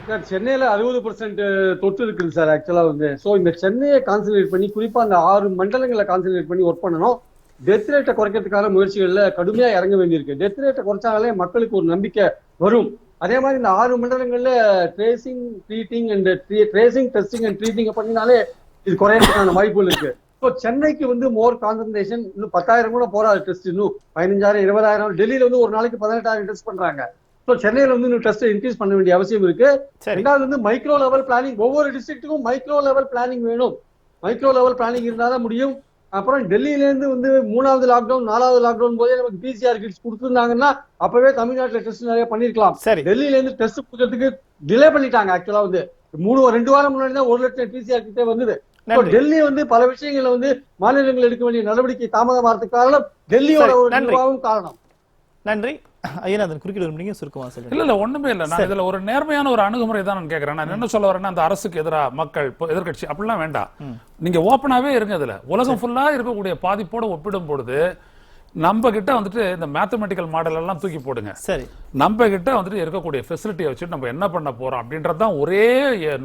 சார் சென்னையில 60% தொற்று இருக்குது சார் ஆக்சுவலா வந்து. ஸோ இந்த சென்னையை கான்சென்ட்ரேட் பண்ணி குறிப்பா அந்த 6 மண்டலங்களை கான்சென்ட்ரேட் பண்ணி ஒர்க் பண்ணணும். டெத் ரேட்டை குறைக்கிறதுக்கான முயற்சிகள்ல கடுமையா இறங்க வேண்டியிருக்கு. டெத் ரேட்டை குறைச்சாலே மக்களுக்கு ஒரு நம்பிக்கை வரும். அதே மாதிரி இந்த 6 மண்டலங்கள்ல tracing, treating and tracing, testing and treating பண்ணினாலே இது குறையறதுக்கான வாய்ப்புகள் இருக்கு. ஸோ சென்னைக்கு வந்து மோர் கான்சன்ட்ரேஷன். இன்னும் 10,000 கூட போறாது டெஸ்ட், இன்னும் 15,000, 20,000. டெல்லியில வந்து ஒரு நாளைக்கு 18,000 டெஸ்ட் பண்றாங்க. ஸோ சென்னையில வந்து இன்னும் டெஸ்ட் இன்க்ரீஸ் பண்ண வேண்டிய அவசியம் இருக்கு. ரெண்டாவது வந்து மைக்ரோ லெவல் பிளானிங். ஒவ்வொரு டிஸ்ட்ரிக்ட்டுக்கும் மைக்ரோ லெவல் பிளானிங் வேணும். மைக்ரோ லெவல் பிளானிங் இருந்தாதான் முடியும். அப்புறம் டெல்லியில இருந்து வந்து 3வது லாக்டவுன் 4வது லாக்டவுன் போதே நமக்கு பிசிஆர் கிட்ஸ் கொடுத்துருந்தாங்கன்னா அப்பவே தமிழ்நாட்டுல டெஸ்ட் நிறைய பண்ணிருக்கலாம். டெல்லியில இருந்து டெஸ்ட் கொடுக்கறதுக்கு டிலே பண்ணிட்டாங்க. ஆக்சுவலா வந்து 2 வாரம் முன்னாடி தான் 1 லட்சம் பிசிஆர் கிட்டே வந்தது. டெல்லி வந்து பல விஷயங்கள்ல வந்து மாநிலங்கள் எடுக்க வேண்டிய நடவடிக்கை தாமதமாகிறதுக்கு காரணம் டெல்லியோட ஒரு நிர்வாகம் காரணம். நன்றி. ஐயநாதன் குறுக்கிட விரும்புறீங்க, சுருக்கமா சொல்லுங்க. இல்ல ஒண்ணுமே இல்ல. நான் இதுல ஒரு நேர்மையான ஒரு அணுகுமுறை தான் நான் கேட்கிறேன். நான் என்ன சொல்ல வரேன்னா, அந்த அரசுக்கு எதிராக மக்கள் எதிர்கட்சி அப்படிலாம் வேண்டாம். நீங்க ஓப்பனாவே இருங்க. இதுல உலகம் ஃபுல்லா இருக்கக்கூடிய பாதிப்போட ஒப்பிடும் பொழுது நம்ம கிட்ட வந்துட்டு இந்த மேத்தமெட்டிக்கல் மாடல் எல்லாம் தூக்கி போடுங்க. சரி, நம்ம கிட்ட வந்துட்டு இருக்கக்கூடிய ஃபெசிலிட்டியை வச்சுட்டு நம்ம என்ன பண்ண போறோம் அப்படின்றதுதான் ஒரே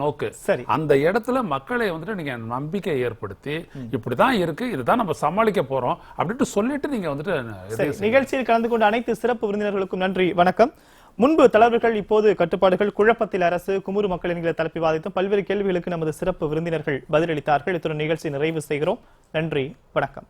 நோக்கு. சரி, அந்த இடத்துல மக்களை வந்துட்டு நீங்க நம்பிக்கை ஏற்படுத்தி இப்படிதான் இருக்கு, இதுதான் நம்ம சமாளிக்க போறோம் அப்படின்ட்டு சொல்லிட்டு நீங்க வந்துட்டு. நிகழ்ச்சியில் கலந்து கொண்ட அனைத்து சிறப்பு விருந்தினர்களுக்கும் நன்றி, வணக்கம். முன்பு தளர்வுகள், இப்போது கட்டுப்பாடுகள், குழப்பத்தில் அரசு, குமுறு மக்கள் என்கிற தலைப்பு விவாதித்தும் பல்வேறு கேள்விகளுக்கு நமது சிறப்பு விருந்தினர்கள் பதிலளித்தார்கள். இத்துடன் நிகழ்ச்சி நிறைவு செய்கிறோம். நன்றி, வணக்கம்.